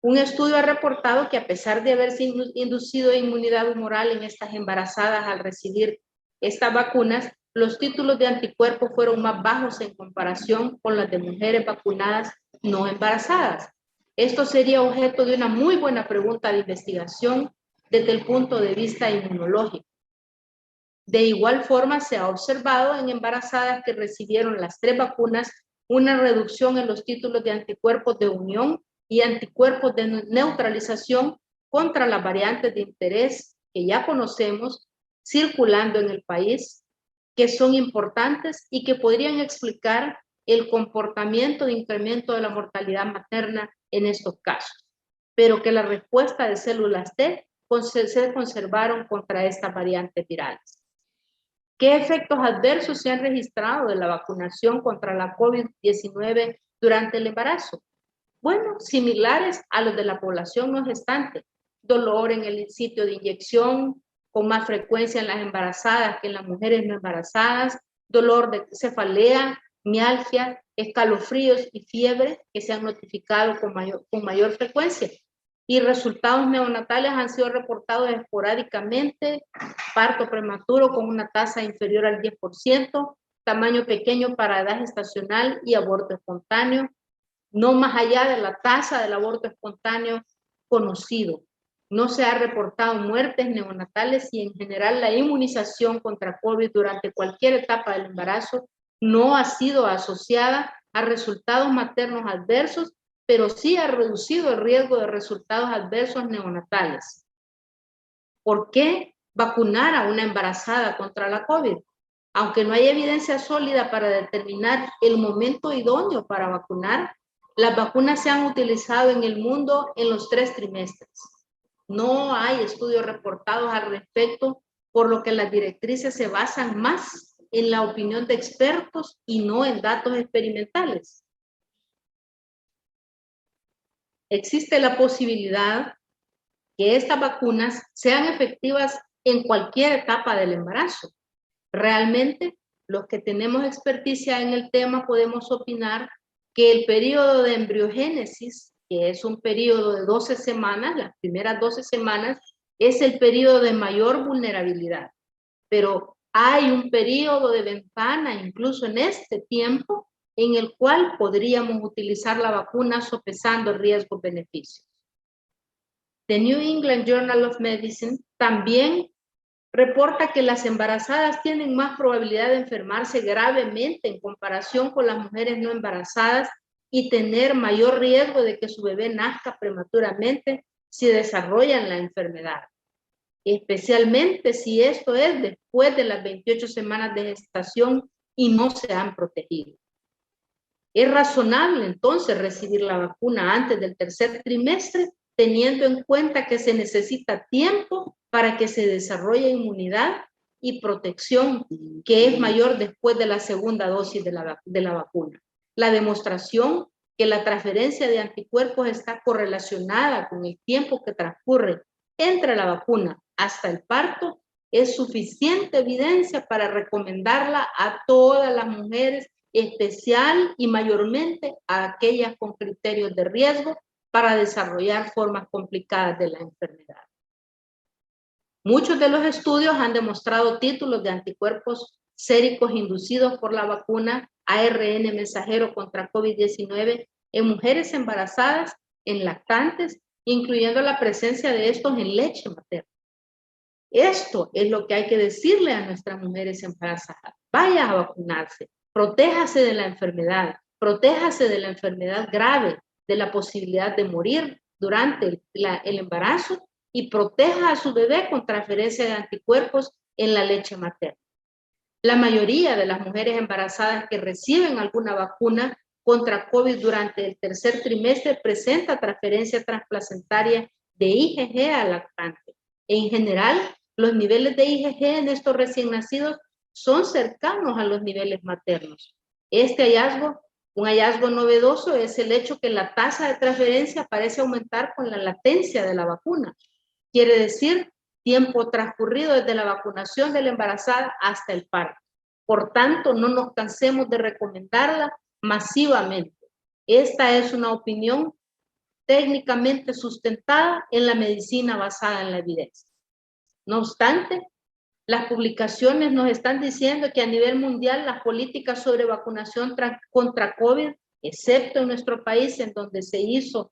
Un estudio ha reportado que a pesar de haberse inducido inmunidad humoral en estas embarazadas al recibir estas vacunas, los títulos de anticuerpos fueron más bajos en comparación con las de mujeres vacunadas no embarazadas. Esto sería objeto de una muy buena pregunta de investigación desde el punto de vista inmunológico. De igual forma, se ha observado en embarazadas que recibieron las 3 vacunas una reducción en los títulos de anticuerpos de unión y anticuerpos de neutralización contra las variantes de interés que ya conocemos circulando en el país, que son importantes y que podrían explicar el comportamiento de incremento de la mortalidad materna en estos casos, pero que la respuesta de células T se conservaron contra estas variantes virales. ¿Qué efectos adversos se han registrado de la vacunación contra la COVID-19 durante el embarazo? Bueno, similares a los de la población no gestante. Dolor en el sitio de inyección, con más frecuencia en las embarazadas que en las mujeres no embarazadas, dolor de cefalea, mialgia, escalofríos y fiebre que se han notificado con mayor frecuencia. Y resultados neonatales han sido reportados esporádicamente, parto prematuro con una tasa inferior al 10%, tamaño pequeño para edad gestacional y aborto espontáneo, no más allá de la tasa del aborto espontáneo conocido. No se ha reportado muertes neonatales y en general la inmunización contra COVID durante cualquier etapa del embarazo no ha sido asociada a resultados maternos adversos, pero sí ha reducido el riesgo de resultados adversos neonatales. ¿Por qué vacunar a una embarazada contra la COVID? Aunque no hay evidencia sólida para determinar el momento idóneo para vacunar, las vacunas se han utilizado en el mundo en los 3 trimestres. No hay estudios reportados al respecto, por lo que las directrices se basan más en la opinión de expertos y no en datos experimentales. Existe la posibilidad que estas vacunas sean efectivas en cualquier etapa del embarazo. Realmente, los que tenemos experticia en el tema podemos opinar que el periodo de embriogénesis, que es un periodo de 12 semanas, las primeras 12 semanas, es el periodo de mayor vulnerabilidad. Pero hay un periodo de ventana, incluso en este tiempo, en el cual podríamos utilizar la vacuna sopesando riesgos-beneficios. The New England Journal of Medicine también reporta que las embarazadas tienen más probabilidad de enfermarse gravemente en comparación con las mujeres no embarazadas y tener mayor riesgo de que su bebé nazca prematuramente si desarrollan la enfermedad, especialmente si esto es después de las 28 semanas de gestación y no se han protegido. Es razonable entonces recibir la vacuna antes del 3er trimestre, teniendo en cuenta que se necesita tiempo para que se desarrolle inmunidad y protección, que es mayor después de la segunda dosis de la vacuna. La demostración que la transferencia de anticuerpos está correlacionada con el tiempo que transcurre entre la vacuna hasta el parto es suficiente evidencia para recomendarla a todas las mujeres, especial y mayormente a aquellas con criterios de riesgo para desarrollar formas complicadas de la enfermedad. Muchos de los estudios han demostrado títulos de anticuerpos séricos inducidos por la vacuna ARN mensajero contra COVID-19 en mujeres embarazadas, en lactantes, incluyendo la presencia de estos en leche materna. Esto es lo que hay que decirle a nuestras mujeres embarazadas. Vaya a vacunarse, protéjase de la enfermedad grave, de la posibilidad de morir durante el embarazo y proteja a su bebé con transferencia de anticuerpos en la leche materna. La mayoría de las mujeres embarazadas que reciben alguna vacuna contra COVID durante el 3er trimestre presenta transferencia transplacentaria de IgG al lactante. En general, los niveles de IgG en estos recién nacidos son cercanos a los niveles maternos. Un hallazgo novedoso es el hecho que la tasa de transferencia parece aumentar con la latencia de la vacuna. Quiere decir, tiempo transcurrido desde la vacunación de la embarazada hasta el parto. Por tanto, no nos cansemos de recomendarla masivamente. Esta es una opinión técnicamente sustentada en la medicina basada en la evidencia. No obstante, las publicaciones nos están diciendo que a nivel mundial las políticas sobre vacunación contra COVID, excepto en nuestro país en donde se hizo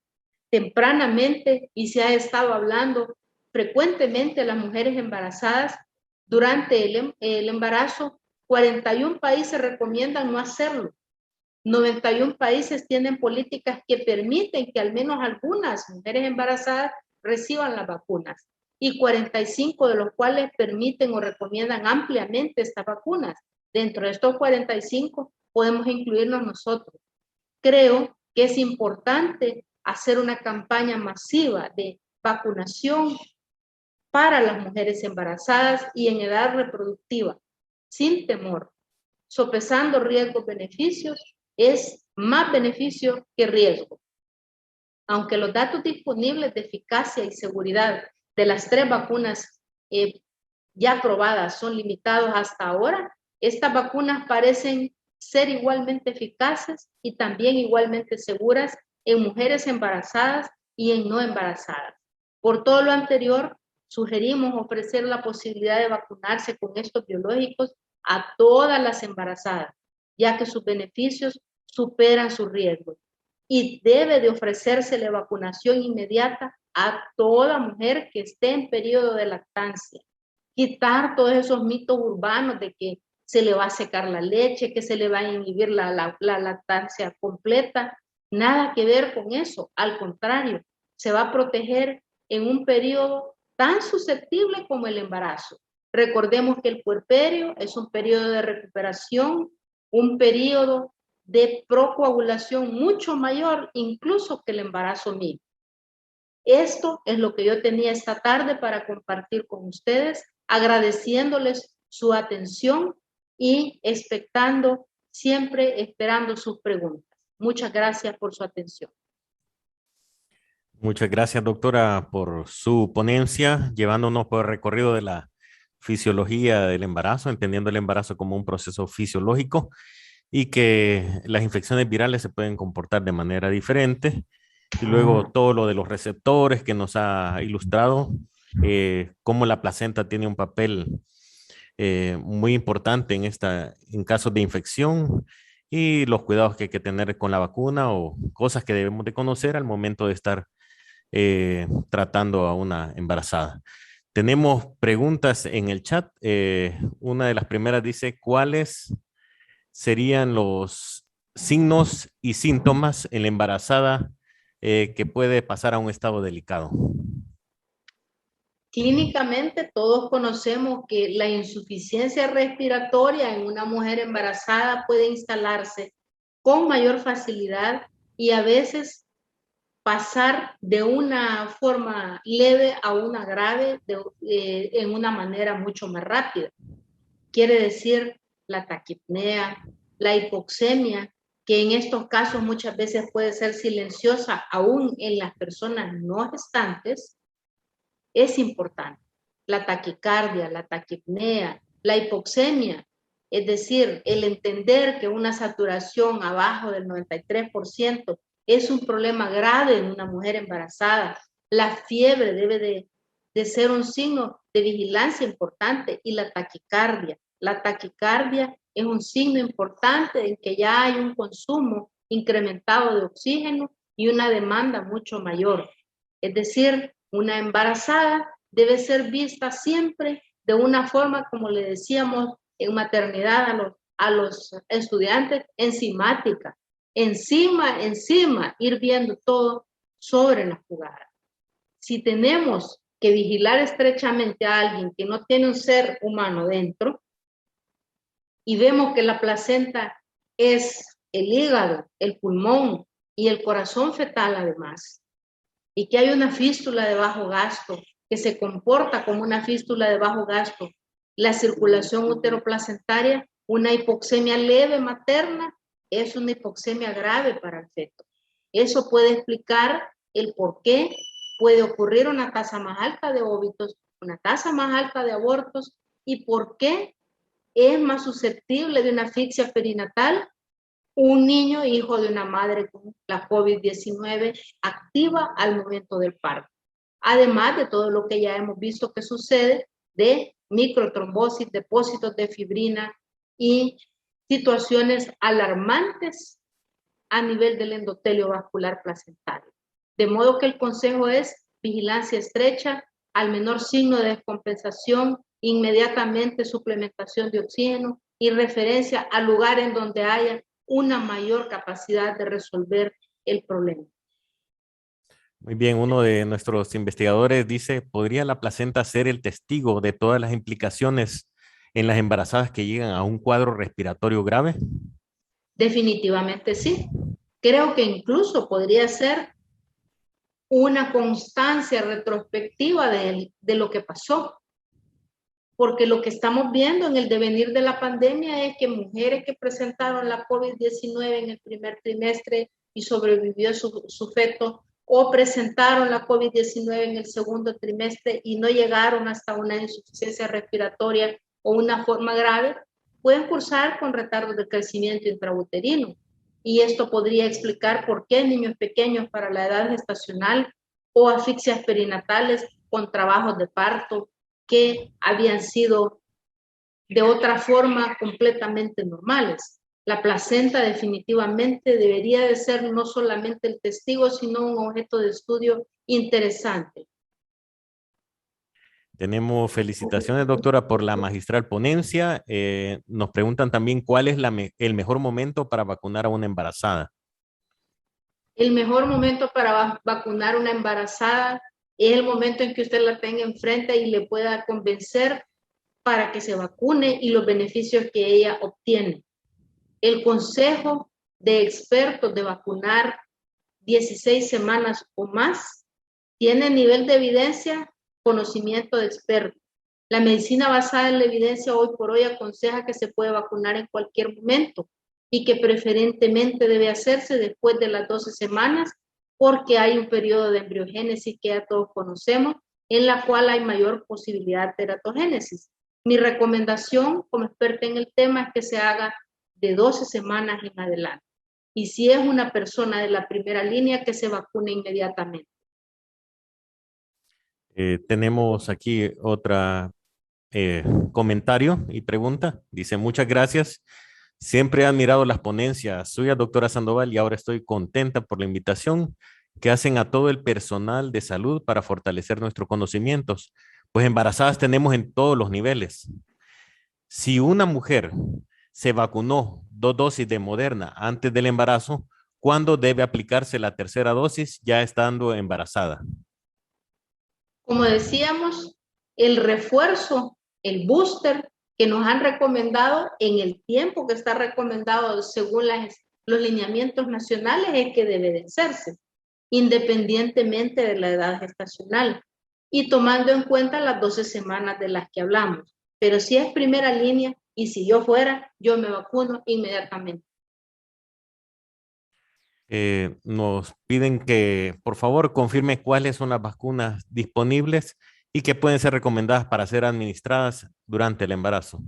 tempranamente y se ha estado hablando frecuentemente a las mujeres embarazadas durante el embarazo. 41 países recomiendan no hacerlo. 91 países tienen políticas que permiten que al menos algunas mujeres embarazadas reciban las vacunas y 45 de los cuales permiten o recomiendan ampliamente estas vacunas. Dentro de estos 45 podemos incluirnos nosotros. Creo que es importante hacer una campaña masiva de vacunación para las mujeres embarazadas y en edad reproductiva, sin temor, sopesando riesgos-beneficios. Es más beneficio que riesgo. Aunque los datos disponibles de eficacia y seguridad de las 3 vacunas ya aprobadas son limitados hasta ahora, estas vacunas parecen ser igualmente eficaces y también igualmente seguras en mujeres embarazadas y en no embarazadas. Por todo lo anterior, sugerimos ofrecer la posibilidad de vacunarse con estos biológicos a todas las embarazadas, ya que sus beneficios superan sus riesgos. Y debe de ofrecerse la vacunación inmediata a toda mujer que esté en periodo de lactancia. Quitar todos esos mitos urbanos de que se le va a secar la leche, que se le va a inhibir la lactancia completa. Nada que ver con eso. Al contrario, se va a proteger en un periodo tan susceptible como el embarazo. Recordemos que el puerperio es un periodo de recuperación, un periodo de procoagulación mucho mayor incluso que el embarazo mismo. Esto es lo que yo tenía esta tarde para compartir con ustedes, agradeciéndoles su atención y esperando sus preguntas. Muchas gracias por su atención. Muchas gracias, doctora, por su ponencia, llevándonos por el recorrido de la fisiología del embarazo, entendiendo el embarazo como un proceso fisiológico y que las infecciones virales se pueden comportar de manera diferente. Y luego todo lo de los receptores que nos ha ilustrado, cómo la placenta tiene un papel muy importante en casos de infección y los cuidados que hay que tener con la vacuna o cosas que debemos de conocer al momento de estar tratando a una embarazada. Tenemos preguntas en el chat. Una de las primeras dice, ¿cuáles serían los signos y síntomas en la embarazada que puede pasar a un estado delicado? Clínicamente todos conocemos que la insuficiencia respiratoria en una mujer embarazada puede instalarse con mayor facilidad y a veces pasar de una forma leve a una grave en una manera mucho más rápida. Quiere decir la taquipnea, la hipoxemia, que en estos casos muchas veces puede ser silenciosa aún en las personas no gestantes, es importante. La taquicardia, la taquipnea, la hipoxemia, es decir, el entender que una saturación abajo del 93% es un problema grave en una mujer embarazada. La fiebre debe de ser un signo de vigilancia importante y la taquicardia. La taquicardia es un signo importante en que ya hay un consumo incrementado de oxígeno y una demanda mucho mayor. Es decir, una embarazada debe ser vista siempre de una forma, como le decíamos en maternidad a los estudiantes, enzimática. Encima, ir viendo todo sobre la jugada. Si tenemos que vigilar estrechamente a alguien que no tiene un ser humano dentro y vemos que la placenta es el hígado, el pulmón y el corazón fetal además, y que hay una fístula de bajo gasto que se comporta como una fístula de bajo gasto, la circulación uteroplacentaria, una hipoxemia leve materna, es una hipoxemia grave para el feto. Eso puede explicar el por qué puede ocurrir una tasa más alta de óbitos, una tasa más alta de abortos y por qué es más susceptible de una asfixia perinatal un niño hijo de una madre con la COVID-19 activa al momento del parto. Además de todo lo que ya hemos visto que sucede de microtrombosis, depósitos de fibrina y situaciones alarmantes a nivel del endotelio vascular placentario. De modo que el consejo es vigilancia estrecha, al menor signo de descompensación, inmediatamente suplementación de oxígeno y referencia al lugar en donde haya una mayor capacidad de resolver el problema. Muy bien, uno de nuestros investigadores dice, ¿podría la placenta ser el testigo de todas las implicaciones en las embarazadas que llegan a un cuadro respiratorio grave? Definitivamente sí. Creo que incluso podría ser una constancia retrospectiva de lo que pasó. Porque lo que estamos viendo en el devenir de la pandemia es que mujeres que presentaron la COVID-19 en el primer trimestre y sobrevivió su feto, o presentaron la COVID-19 en el segundo trimestre y no llegaron hasta una insuficiencia respiratoria o una forma grave, pueden cursar con retardos de crecimiento intrauterino. Y esto podría explicar por qué niños pequeños para la edad gestacional o asfixias perinatales con trabajos de parto que habían sido de otra forma completamente normales. La placenta definitivamente debería de ser no solamente el testigo, sino un objeto de estudio interesante. Tenemos felicitaciones, doctora, por la magistral ponencia. Nos preguntan también cuál es el mejor momento para vacunar a una embarazada. El mejor momento para vacunar a una embarazada es el momento en que usted la tenga enfrente y le pueda convencer para que se vacune y los beneficios que ella obtiene. El consejo de expertos de vacunar 16 semanas o más tiene nivel de evidencia, conocimiento de expertos. La medicina basada en la evidencia hoy por hoy aconseja que se puede vacunar en cualquier momento y que preferentemente debe hacerse después de las 12 semanas porque hay un periodo de embriogénesis que ya todos conocemos en la cual hay mayor posibilidad de teratogénesis. Mi recomendación como experta en el tema es que se haga de 12 semanas en adelante. Y si es una persona de la primera línea, que se vacune inmediatamente. Tenemos aquí otra comentario y pregunta. Dice, muchas gracias. Siempre he admirado las ponencias suyas, doctora Sandoval, y ahora estoy contenta por la invitación que hacen a todo el personal de salud para fortalecer nuestros conocimientos. Pues embarazadas tenemos en todos los niveles. Si una mujer se vacunó 2 dosis de Moderna antes del embarazo, ¿cuándo debe aplicarse la tercera dosis ya estando embarazada? Como decíamos, el refuerzo, el booster que nos han recomendado en el tiempo que está recomendado según los lineamientos nacionales es que debe de hacerse, independientemente de la edad gestacional y tomando en cuenta las 12 semanas de las que hablamos. Pero si es primera línea y si yo fuera, yo me vacuno inmediatamente. Nos piden que por favor confirme cuáles son las vacunas disponibles y que pueden ser recomendadas para ser administradas durante el embarazo.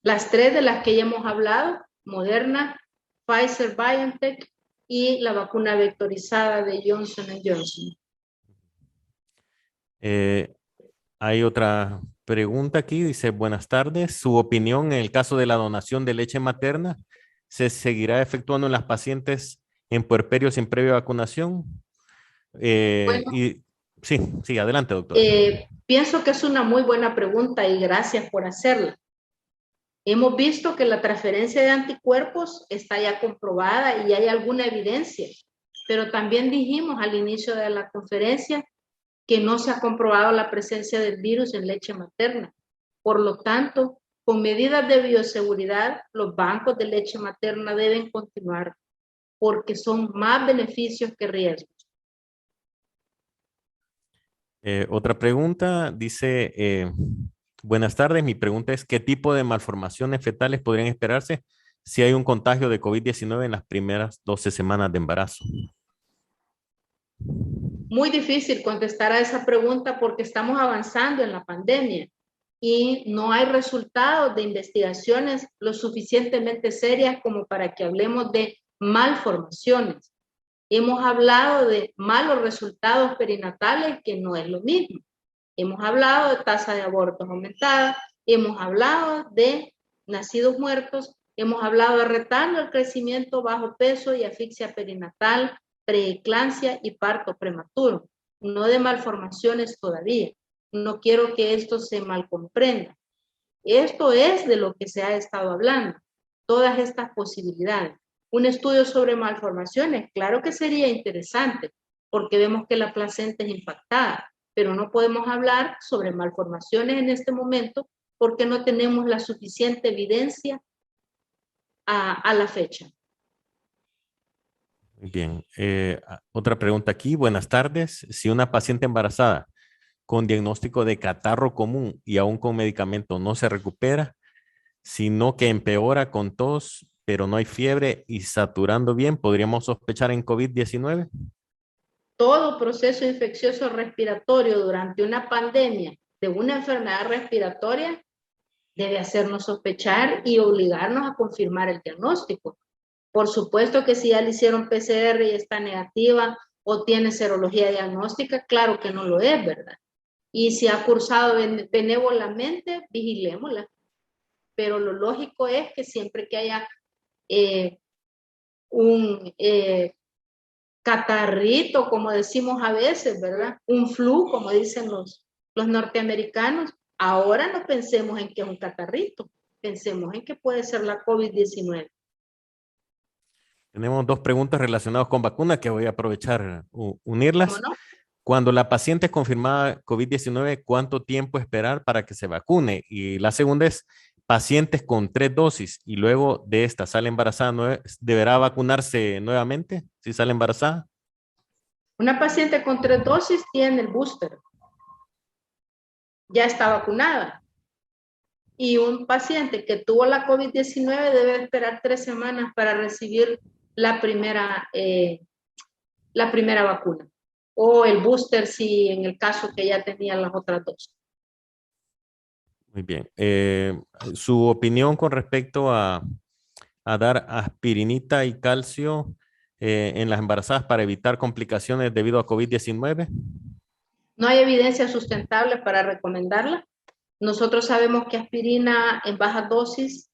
Las 3 de las que ya hemos hablado, Moderna, Pfizer, BioNTech y la vacuna vectorizada de Johnson & Johnson. Hay otra pregunta aquí, dice, buenas tardes. Su opinión en el caso de la donación de leche materna, ¿se seguirá efectuando en las pacientes en puerperio sin previa vacunación? Bueno, Sí, adelante, doctora. Pienso que es una muy buena pregunta y gracias por hacerla. Hemos visto que la transferencia de anticuerpos está ya comprobada y hay alguna evidencia, pero también dijimos al inicio de la conferencia que no se ha comprobado la presencia del virus en leche materna. Por lo tanto, con medidas de bioseguridad, los bancos de leche materna deben continuar porque son más beneficios que riesgos. Otra pregunta dice, buenas tardes, mi pregunta es, ¿qué tipo de malformaciones fetales podrían esperarse si hay un contagio de COVID-19 en las primeras 12 semanas de embarazo? Muy difícil contestar a esa pregunta porque estamos avanzando en la pandemia y no hay resultados de investigaciones lo suficientemente serias como para que hablemos de malformaciones. Hemos hablado de malos resultados perinatales, que no es lo mismo. Hemos hablado de tasa de abortos aumentada, hemos hablado de nacidos muertos, hemos hablado de retardo el crecimiento, bajo peso y asfixia perinatal, preeclampsia y parto prematuro, no de malformaciones todavía. No quiero que esto se malcomprenda. Esto es de lo que se ha estado hablando, todas estas posibilidades. Un estudio sobre malformaciones, claro que sería interesante, porque vemos que la placenta es impactada, pero no podemos hablar sobre malformaciones en este momento porque no tenemos la suficiente evidencia a la fecha. Muy bien. Otra pregunta aquí. Buenas tardes. Si una paciente embarazada con diagnóstico de catarro común y aún con medicamento no se recupera, sino que empeora con tos, pero no hay fiebre y saturando bien, ¿podríamos sospechar en COVID-19? Todo proceso infeccioso respiratorio durante una pandemia de una enfermedad respiratoria debe hacernos sospechar y obligarnos a confirmar el diagnóstico. Por supuesto que si ya le hicieron PCR y está negativa o tiene serología diagnóstica, claro que no lo es, ¿verdad? Y si ha cursado benévolamente, vigilémosla. Pero lo lógico es que siempre que haya un catarrito, como decimos a veces, ¿verdad? Un flu, como dicen los norteamericanos, ahora no pensemos en que es un catarrito, pensemos en que puede ser la COVID-19. Tenemos dos preguntas relacionadas con vacunas que voy a aprovechar unirlas. ¿Cómo no? Cuando la paciente es confirmada COVID-19, ¿cuánto tiempo esperar para que se vacune? Y la segunda es, pacientes con 3 dosis y luego de esta sale embarazada, ¿deberá vacunarse nuevamente si sale embarazada? Una paciente con 3 dosis tiene el booster, ya está vacunada. Y un paciente que tuvo la COVID-19 debe esperar 3 semanas para recibir la primera vacuna. O el booster si en el caso que ya tenía las otras dos. Muy bien. Su opinión con respecto a dar aspirinita y calcio en las embarazadas para evitar complicaciones debido a COVID-19. No hay evidencia sustentable para recomendarla. Nosotros sabemos que aspirina en baja dosis,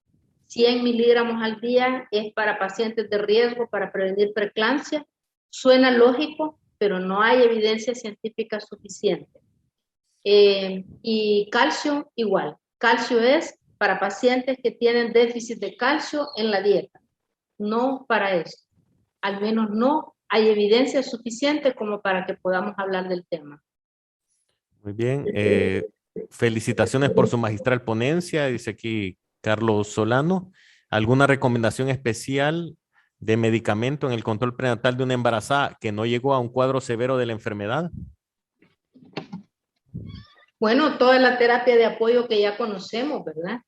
100 miligramos al día, es para pacientes de riesgo para prevenir preeclampsia. Suena lógico, pero no hay evidencia científica suficiente. Y calcio igual. Calcio es para pacientes que tienen déficit de calcio en la dieta, no para eso. Al menos no hay evidencia suficiente como para que podamos hablar del tema. Muy bien. Felicitaciones por su magistral ponencia, dice aquí Carlos Solano. ¿Alguna recomendación especial de medicamento en el control prenatal de una embarazada que no llegó a un cuadro severo de la enfermedad? Bueno, toda la terapia de apoyo que ya conocemos, ¿verdad?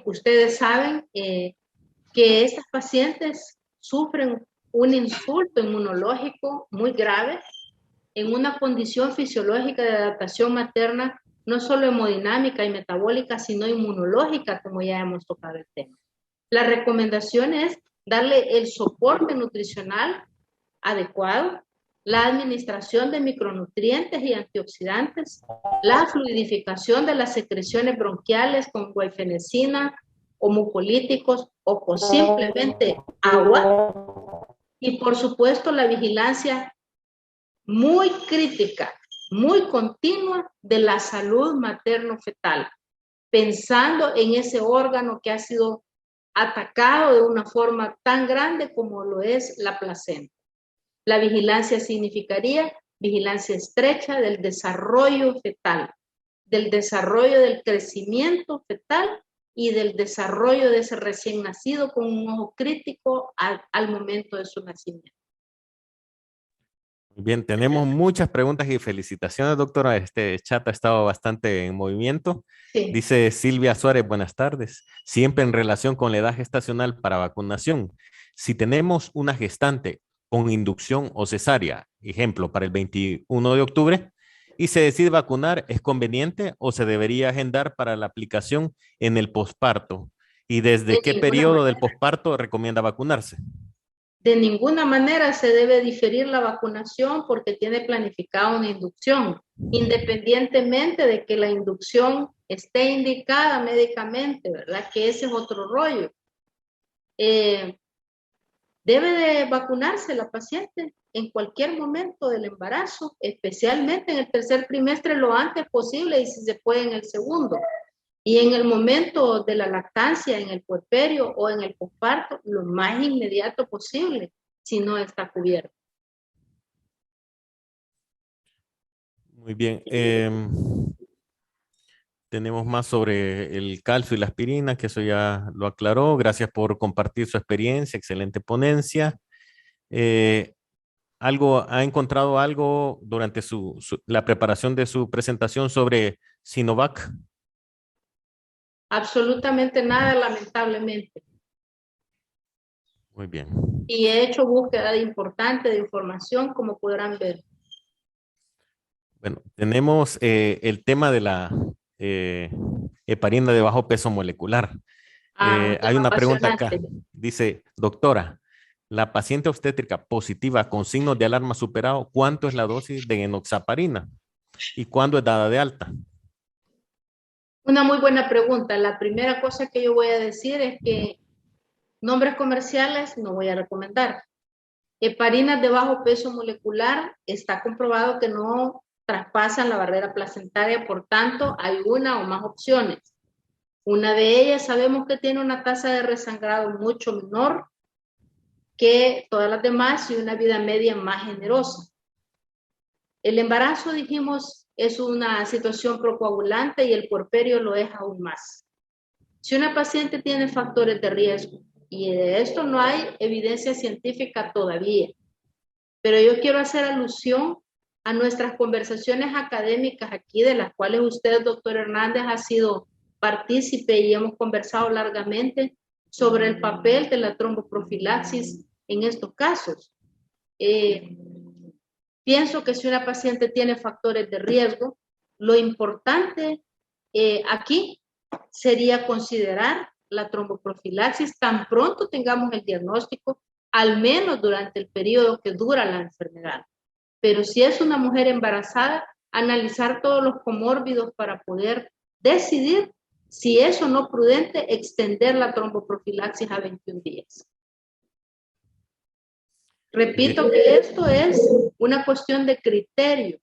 Ustedes saben que estas pacientes sufren un insulto inmunológico muy grave en una condición fisiológica de adaptación materna, no solo hemodinámica y metabólica, sino inmunológica, como ya hemos tocado el tema. La recomendación es darle el soporte nutricional adecuado, la administración de micronutrientes y antioxidantes, la fluidificación de las secreciones bronquiales con guaifenencina o mucolíticos o simplemente agua, y por supuesto la vigilancia muy crítica, muy continua de la salud materno-fetal, pensando en ese órgano que ha sido atacado de una forma tan grande como lo es la placenta. La vigilancia significaría vigilancia estrecha del desarrollo fetal, del desarrollo del crecimiento fetal y del desarrollo de ese recién nacido con un ojo crítico al momento de su nacimiento. Bien, tenemos muchas preguntas y felicitaciones, doctora. Este chat ha estado bastante en movimiento. Sí. Dice Silvia Suárez, buenas tardes. Siempre en relación con la edad gestacional para vacunación. Si tenemos una gestante con inducción o cesárea, ejemplo, para el 21 de octubre, y se decide vacunar, ¿es conveniente o se debería agendar para la aplicación en el posparto? ¿Y desde qué periodo del posparto recomienda vacunarse? De ninguna manera se debe diferir la vacunación porque tiene planificada una inducción, independientemente de que la inducción esté indicada médicamente, ¿verdad? Que ese es otro rollo. Debe de vacunarse la paciente en cualquier momento del embarazo, especialmente en el tercer trimestre lo antes posible y si se puede en el segundo. Y en el momento de la lactancia, en el puerperio o en el posparto, lo más inmediato posible, si no está cubierto. Muy bien. Tenemos más sobre el calcio y la aspirina, que eso ya lo aclaró. Gracias por compartir su experiencia, excelente ponencia. ¿Ha encontrado algo durante la preparación de su presentación sobre Sinovac? Absolutamente nada, lamentablemente. Muy bien. Y he hecho búsqueda importante de información, como podrán ver. Bueno, tenemos el tema de la heparina de bajo peso molecular. Hay una pregunta acá. Dice, doctora, la paciente obstétrica positiva con signos de alarma superado, ¿cuánto es la dosis de enoxaparina? ¿Y cuándo es dada de alta? Una muy buena pregunta. La primera cosa que yo voy a decir es que nombres comerciales no voy a recomendar. Heparinas de bajo peso molecular, está comprobado que no traspasan la barrera placentaria, por tanto, hay una o más opciones. Una de ellas sabemos que tiene una tasa de resangrado mucho menor que todas las demás y una vida media más generosa. El embarazo, dijimos, es una situación procoagulante y el puerperio lo es aún más. Si una paciente tiene factores de riesgo, y de esto no hay evidencia científica todavía, pero yo quiero hacer alusión a nuestras conversaciones académicas aquí, de las cuales usted, doctor Hernández, ha sido partícipe y hemos conversado largamente sobre el papel de la tromboprofilaxis en estos casos. Pienso que si una paciente tiene factores de riesgo, lo importante aquí sería considerar la tromboprofilaxis tan pronto tengamos el diagnóstico, al menos durante el periodo que dura la enfermedad. Pero si es una mujer embarazada, analizar todos los comórbidos para poder decidir si es o no prudente extender la tromboprofilaxis a 21 días. Repito que esto es una cuestión de criterio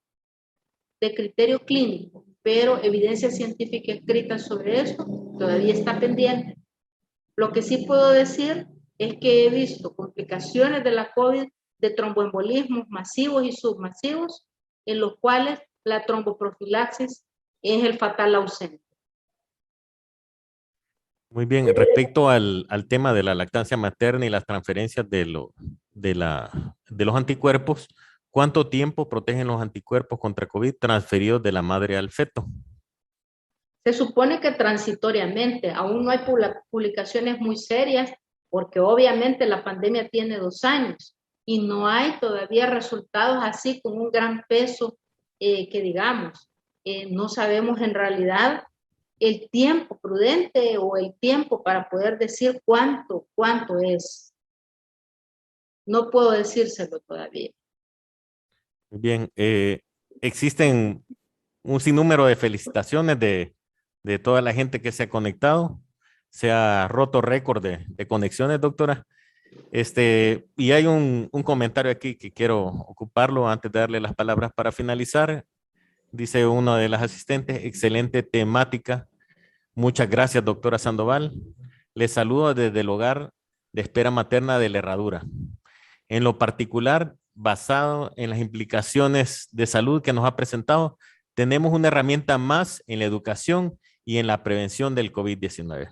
clínico, pero evidencia científica escrita sobre esto todavía está pendiente. Lo que sí puedo decir es que he visto complicaciones de la COVID de tromboembolismos masivos y submasivos, en los cuales la tromboprofilaxis es el fatal ausente. Muy bien, respecto al tema de la lactancia materna y las transferencias de los anticuerpos, ¿cuánto tiempo protegen los anticuerpos contra COVID transferidos de la madre al feto? Se supone que transitoriamente, aún no hay publicaciones muy serias, porque obviamente la pandemia tiene 2 años y no hay todavía resultados así con un gran peso que digamos. No sabemos en realidad el tiempo prudente o el tiempo para poder decir cuánto es. No puedo decírselo todavía. Bien, existen un sinnúmero de felicitaciones de toda la gente que se ha conectado. Se ha roto récord de conexiones, doctora. Y hay un comentario aquí que quiero ocuparlo antes de darle las palabras para finalizar. Dice una de las asistentes, excelente temática. Muchas gracias, doctora Sandoval. Les saludo desde el hogar de espera materna de la Herradura. En lo particular, basado en las implicaciones de salud que nos ha presentado, tenemos una herramienta más en la educación y en la prevención del COVID-19.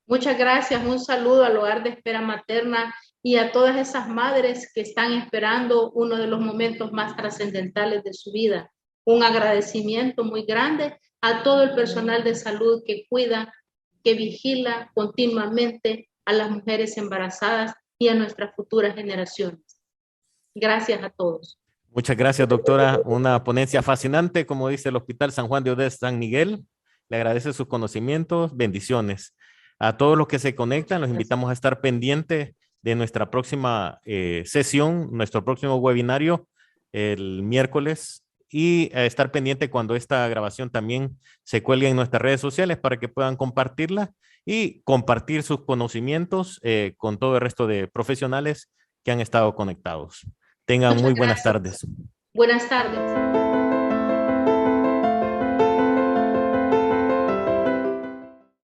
Muchas gracias. Un saludo al hogar de espera materna y a todas esas madres que están esperando uno de los momentos más trascendentales de su vida. Un agradecimiento muy grande a todo el personal de salud que cuida, que vigila continuamente a las mujeres embarazadas y a nuestras futuras generaciones. Gracias a todos. Muchas gracias, doctora. Una ponencia fascinante, como dice el Hospital San Juan de Odés San Miguel. Le agradece sus conocimientos. Bendiciones. A todos los que se conectan, los invitamos a estar pendientes de nuestra próxima sesión, nuestro próximo webinario el miércoles, y a estar pendiente cuando esta grabación también se cuelgue en nuestras redes sociales para que puedan compartirla y compartir sus conocimientos con todo el resto de profesionales que han estado conectados. Tengan Muchas muy buenas gracias. tardes. Buenas tardes.